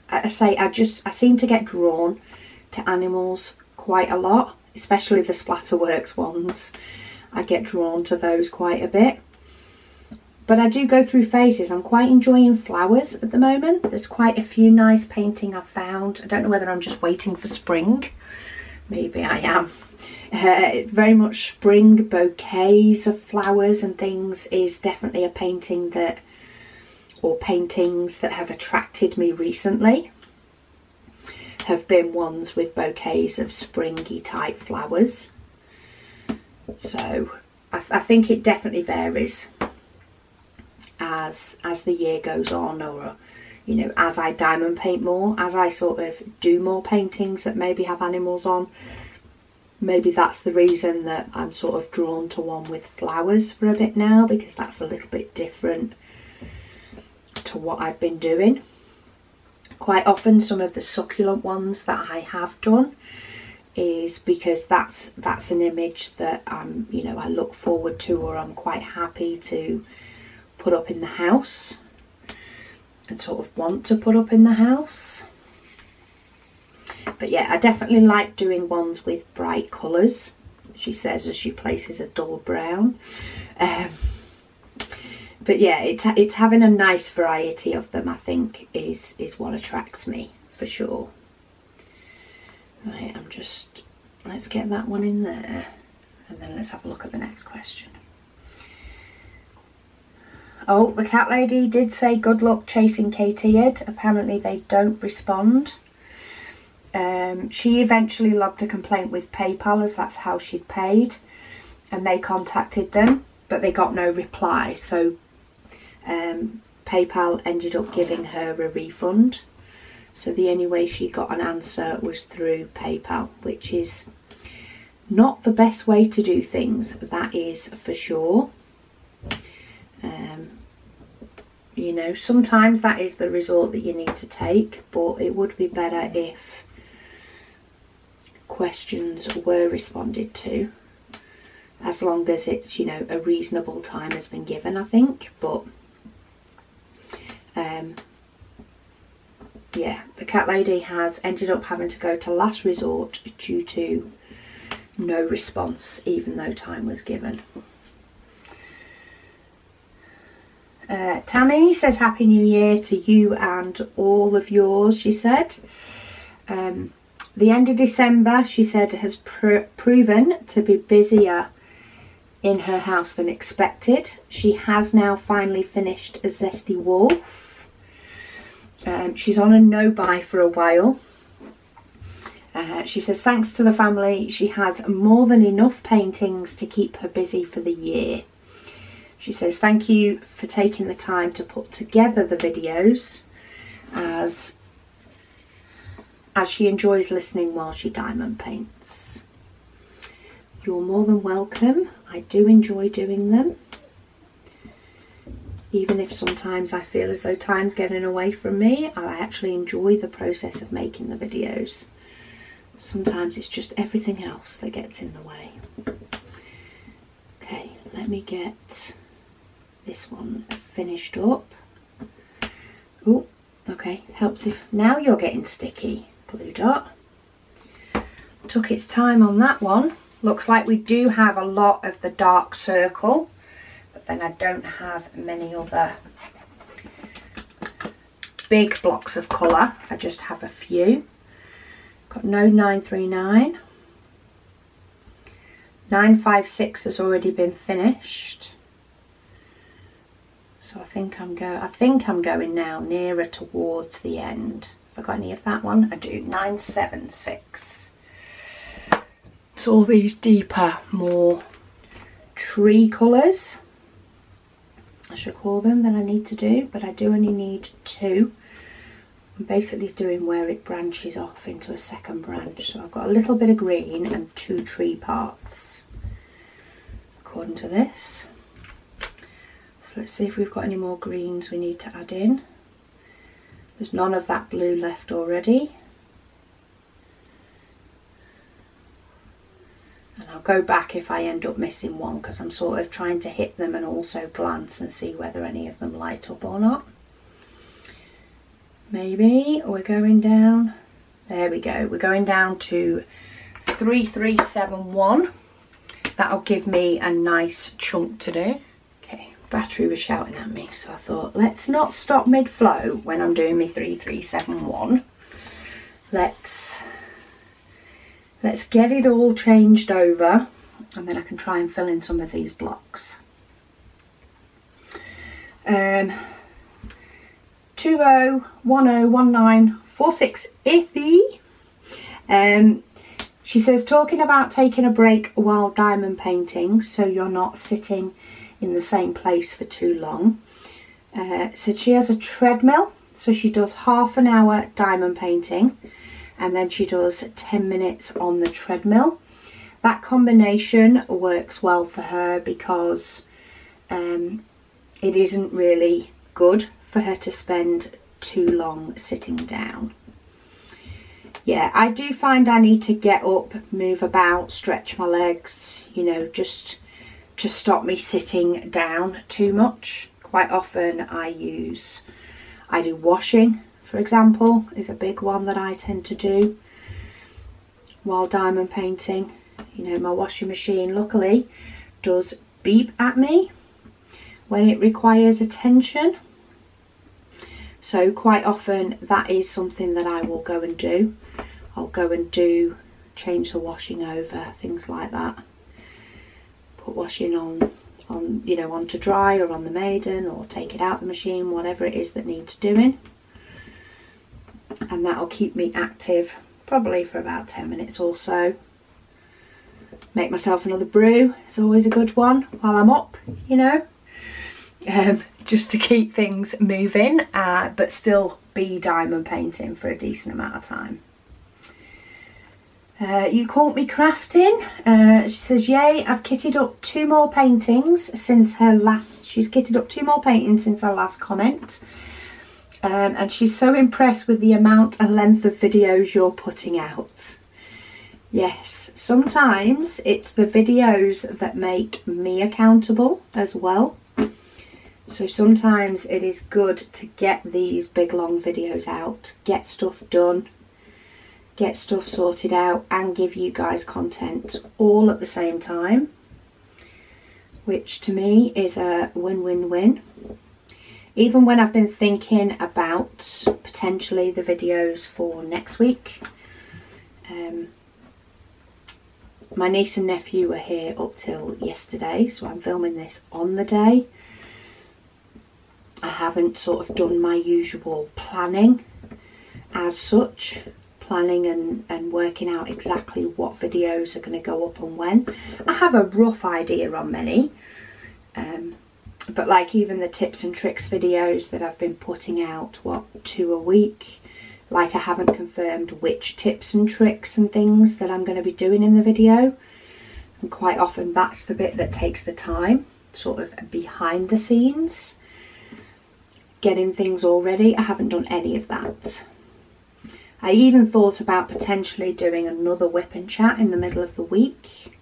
I seem to get drawn to animals quite a lot, especially the Splatterworks ones. I get drawn to those quite a bit. But I do go through phases. I'm quite enjoying flowers at the moment. There's quite a few nice painting I've found. I don't know whether I'm just waiting for spring. Maybe I am. Very much spring bouquets of flowers and things is definitely a painting that, or paintings that have attracted me recently, have been ones with bouquets of springy type flowers. So I think it definitely varies as the year goes on, or, you know, as I diamond paint more, as I sort of do more paintings that maybe have animals on. Maybe that's the reason that I'm sort of drawn to one with flowers for a bit now, because that's a little bit different to what I've been doing. Quite often some of the succulent ones that I have done is because that's an image that you know, I look forward to, or I'm quite happy to put up in the house and sort of want to put up in the house. But yeah, I definitely like doing ones with bright colours, she says as she places a dull brown. But yeah, it's having a nice variety of them, I think, is what attracts me for sure. Right, let's get that one in there, and then let's have a look at the next question. Oh, the cat lady did say good luck chasing HAED. Apparently they don't respond. She eventually logged a complaint with PayPal, as that's how she'd paid, and they contacted them, but they got no reply. So PayPal ended up giving her a refund. So the only way she got an answer was through PayPal, which is Not the best way to do things, that is for sure. You know, sometimes that is the resort that you need to take, but it would be better if questions were responded to, as long as it's, you know, a reasonable time has been given, I think. But yeah, the cat lady has ended up having to go to last resort due to no response, even though time was given. Tammy says Happy New Year to you and all of yours, she said. The end of December, she said, has proven to be busier in her house than expected. She has now finally finished a Zesty Wolf. She's on a no-buy for a while. She says thanks to the family, she has more than enough paintings to keep her busy for the year. She says thank you for taking the time to put together the videos, as she enjoys listening while she diamond paints. You're more than welcome. I do enjoy doing them, even if sometimes I feel as though time's getting away from me. I actually enjoy the process of making the videos. Sometimes it's just everything else that gets in the way. Okay, let me get this one finished up. Oh, okay, helps if now you're getting sticky, blue dot. Took its time on that one. Looks like we do have a lot of the dark circle, but then I don't have many other big blocks of colour. I just have a few. Got no 939. 956 has already been finished. So I think I'm going now nearer towards the end. Have I got any of that one? I do. 976. So all these deeper, more tree colours, I should call them, that I need to do, but I do only need 2. I'm basically doing where it branches off into a second branch. So I've got a little bit of green and 2 tree parts, according to this. So let's see if we've got any more greens we need to add in. There's none of that blue left already. And I'll go back if I end up missing one, because I'm sort of trying to hit them and also glance and see whether any of them light up or not. Maybe we're going down. There we go. We're going down to 3371. That'll give me a nice chunk to do. Okay, battery was shouting at me, so I thought let's not stop mid-flow when I'm doing my 3371. Let's get it all changed over, and then I can try and fill in some of these blocks. 20101946 Iffy. She says talking about taking a break while diamond painting so you're not sitting in the same place for too long. So she has a treadmill, so she does half an hour diamond painting and then she does 10 minutes on the treadmill. That combination works well for her because it isn't really good for her to spend too long sitting down. Yeah, I do find I need to get up, move about, stretch my legs, you know, just to stop me sitting down too much. Quite often I do washing, for example, is a big one that I tend to do while diamond painting. You know, my washing machine luckily does beep at me when it requires attention. So quite often that is something that I will go and do. I'll go and change the washing over, things like that. Put washing on you know, on to dry or on the maiden, or take it out the machine, whatever it is that needs doing. And that'll keep me active probably for about 10 minutes or so. Make myself another brew, it's always a good one while I'm up, you know. Just to keep things moving, but still be diamond painting for a decent amount of time. You caught me crafting. She says, yay, I've kitted up 2 more paintings since her last, she's kitted up 2 more paintings since her last comment. And she's so impressed with the amount and length of videos you're putting out. Yes, sometimes it's the videos that make me accountable as well. So sometimes it is good to get these big long videos out, get stuff done, get stuff sorted out, and give you guys content all at the same time, which to me is a win-win-win. Even when I've been thinking about potentially the videos for next week, my niece and nephew were here up till yesterday, so I'm filming this on the day. I haven't sort of done my usual planning as such, planning and working out exactly what videos are going to go up and when. I have a rough idea on many, but like even the tips and tricks videos that I've been putting out, 2 a week, like I haven't confirmed which tips and tricks and things that I'm going to be doing in the video, and quite often that's the bit that takes the time, sort of behind the scenes, getting things all ready. I haven't done any of that. I even thought about potentially doing another WIP Chat in the middle of the week,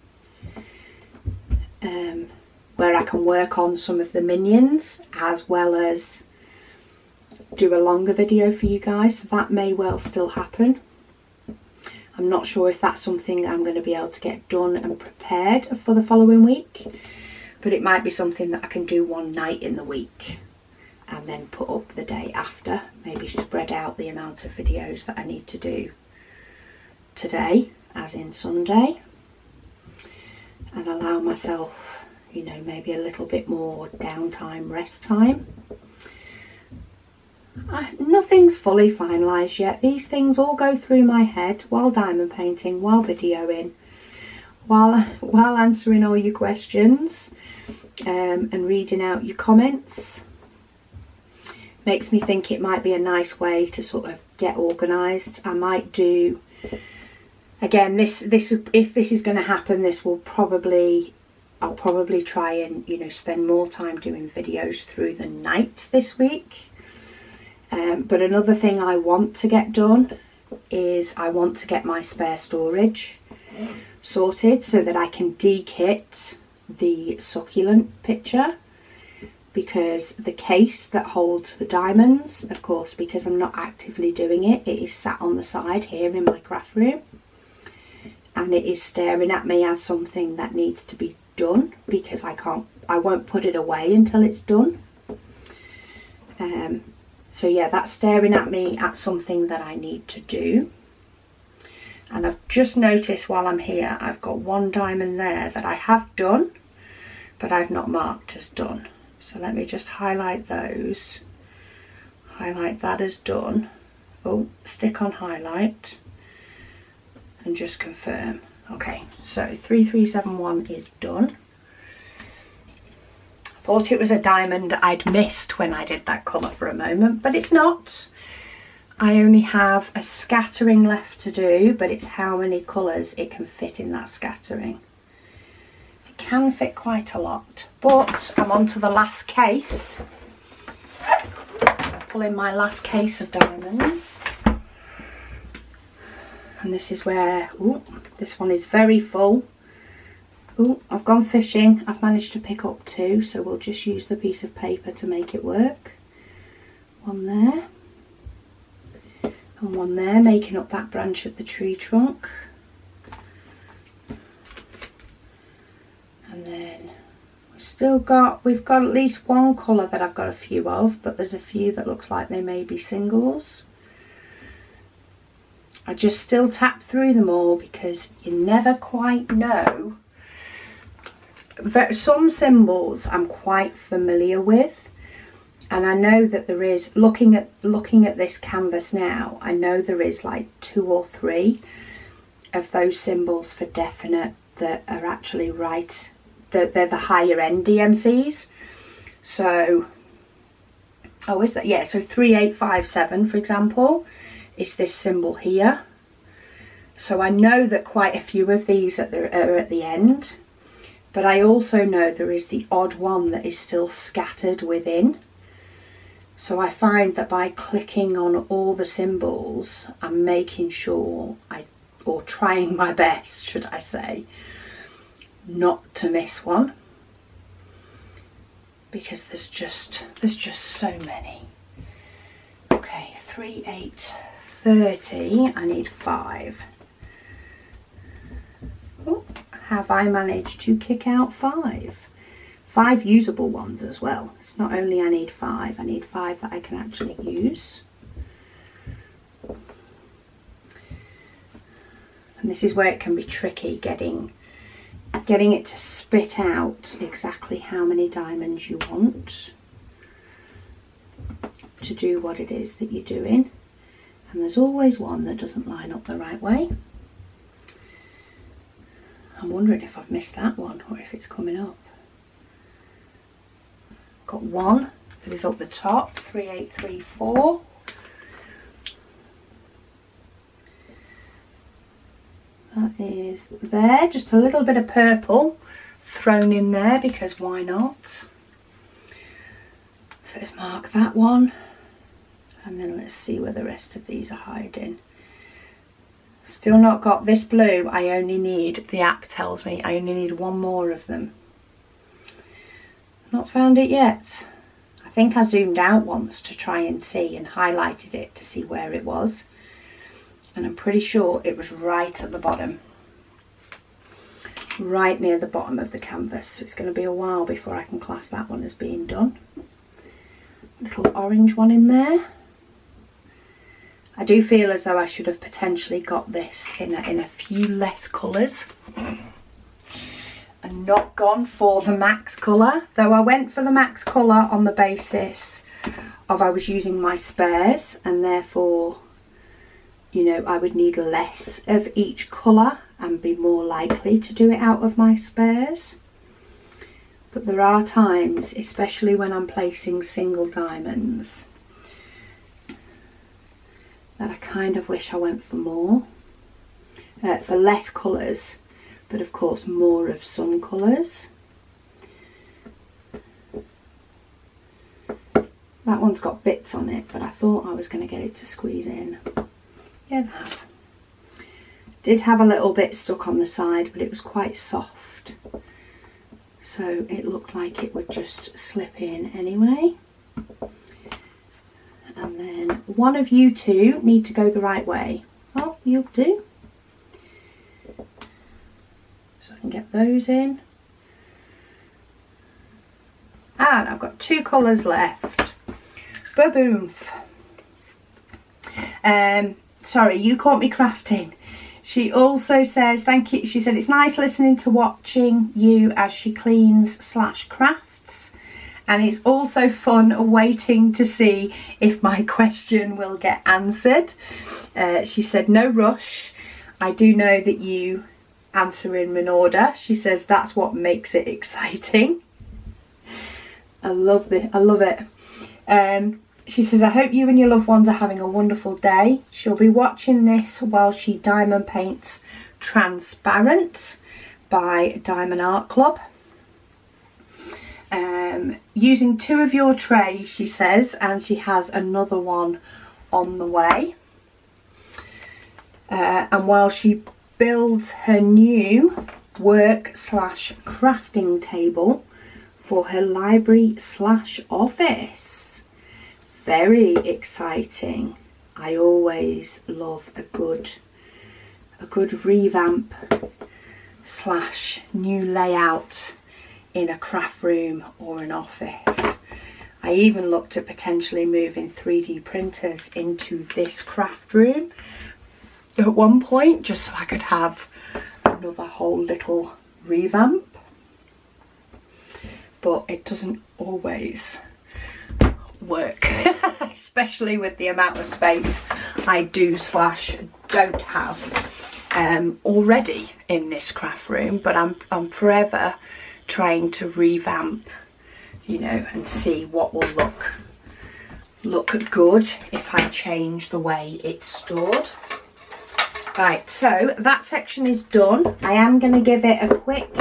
where I can work on some of the minions as well as do a longer video for you guys. So that may well still happen. I'm not sure if that's something I'm going to be able to get done and prepared for the following week, but it might be something that I can do one night in the week and then put up the day after, maybe spread out the amount of videos that I need to do today, as in Sunday, and allow myself, you know, maybe a little bit more downtime, rest time. Nothing's fully finalised yet. These things all go through my head while diamond painting, while videoing, while answering all your questions, and reading out your comments. Makes me think it might be a nice way to sort of get organised. I might do, again, this if this is going to happen, this will probably, I'll probably try and, you know, spend more time doing videos through the night this week. But another thing I want to get done is I want to get my spare storage sorted so that I can de-kit the succulent picture, because the case that holds the diamonds, of course, because I'm not actively doing it, it is sat on the side here in my craft room, and it is staring at me as something that needs to be done, because I won't put it away until it's done. So yeah, that's staring at me at something that I need to do. And I've just noticed while I'm here, I've got 1 diamond there that I have done, but I've not marked as done. So let me just highlight those. Highlight that as done. Oh, stick on highlight and just confirm. Okay, so 3371 is done. Thought it was a diamond I'd missed when I did that colour for a moment, but it's not. I only have a scattering left to do, but it's how many colours it can fit in that scattering. It can fit quite a lot, but I'm on to the last case. I'm pulling my last case of diamonds. And this is where, ooh, this one is very full. Oh, I've gone fishing. I've managed to pick up 2, so we'll just use the piece of paper to make it work. 1 there. And 1 there, making up that branch of the tree trunk. And then we've got at least 1 colour that I've got a few of, but there's a few that looks like they may be singles. I just still tap through them all because you never quite know. Some symbols I'm quite familiar with, and I know that there is, looking at this canvas now, I know there is like 2 or 3 of those symbols for definite that are actually right. They're the higher end DMCs. So, oh, is that? Yeah, so 3857, for example, is this symbol here. So I know that quite a few of these are at the end, but I also know there is the odd one that is still scattered within. So I find that by clicking on all the symbols, I'm making sure or trying my best, should I say, not to miss one, because there's just so many. Okay, 3, 8, 30. I need 5. Oh, have I managed to kick out 5? 5 usable ones as well. It's not only I need 5, I need 5 that I can actually use. And this is where it can be tricky, getting it to spit out exactly how many diamonds you want to do what it is that you're doing. And there's always one that doesn't line up the right way. I'm wondering if I've missed that one or if it's coming up. Got one that is up the top, 3, 8, 3, 4. That is there, just a little bit of purple thrown in there because why not? So let's mark that one, and then let's see where the rest of these are hiding. Still not got this blue. I only need, the app tells me I only need one more of them. Not found it yet. I think I zoomed out once to try and see and highlighted it to see where it was, and I'm pretty sure it was right at the bottom, right near the bottom of the canvas. So it's going to be a while before I can class that one as being done. Little orange one in there. I do feel as though I should have potentially got this in a few less colours and not gone for the max colour, though I went for the max colour on the basis of I was using my spares, and therefore, you know, I would need less of each colour and be more likely to do it out of my spares. But there are times, especially when I'm placing single diamonds, that I kind of wish I went for more, for less colours, but of course more of some colours. That one's got bits on it, but I thought I was going to get it to squeeze in. Yeah, I have. Did have a little bit stuck on the side, but it was quite soft, so it looked like it would just slip in anyway. And then one of you two need to go the right way. Oh, you'll do. So I can get those in. And I've got 2 colours left. Ba-boom. Sorry, you caught me crafting. She also says, thank you. She said, it's nice listening to watching you as she cleans / crafts. And it's also fun waiting to see if my question will get answered. She said, no rush. I do know that you answer in order. She says, that's what makes it exciting. I love this. I love it. She says, I hope you and your loved ones are having a wonderful day. She'll be watching this while she diamond paints Transparent by Diamond Art Club. Using 2 of your trays, she says, and she has another one on the way. And while she builds her new work / crafting table for her library / office. Very exciting. I always love a good revamp / new layout in a craft room or an office. I even looked at potentially moving 3D printers into this craft room at one point, just so I could have another whole little revamp. But it doesn't always work, especially with the amount of space I do / don't have already in this craft room. But I'm forever trying to revamp, you know, and see what will look good if I change the way it's stored. Right, so that section is done. I am going to give it a quick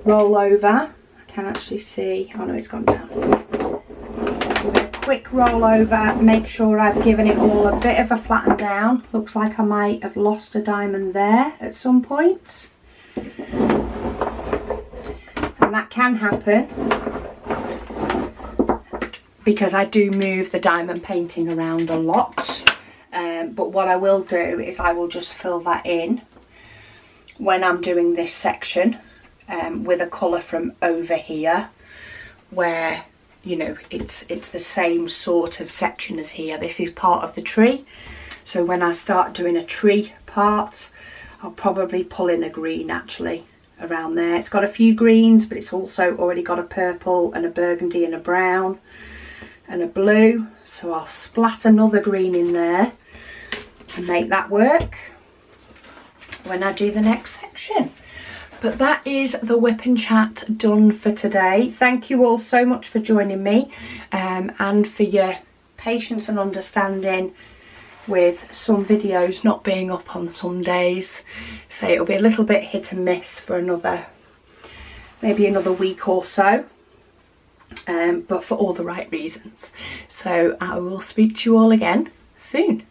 roll over. I can actually see, oh no, it's gone down. Give it a quick roll over, make sure I've given it all a bit of a flatten down. Looks like I might have lost a diamond there at some point. And that can happen because I do move the diamond painting around a lot. But what I will do is I will just fill that in when I'm doing this section with a colour from over here where, you know, it's the same sort of section as here. This is part of the tree, so when I start doing a tree part, I'll probably pull in a green actually around there. It's got a few greens, but it's also already got a purple and a burgundy and a brown and a blue, so I'll splat another green in there and make that work when I do the next section. But that is the WIP and Chat done for today. Thank you all so much for joining me and for your patience and understanding with some videos not being up on some days. So it'll be a little bit hit and miss for maybe another week or so, but for all the right reasons. So I will speak to you all again soon.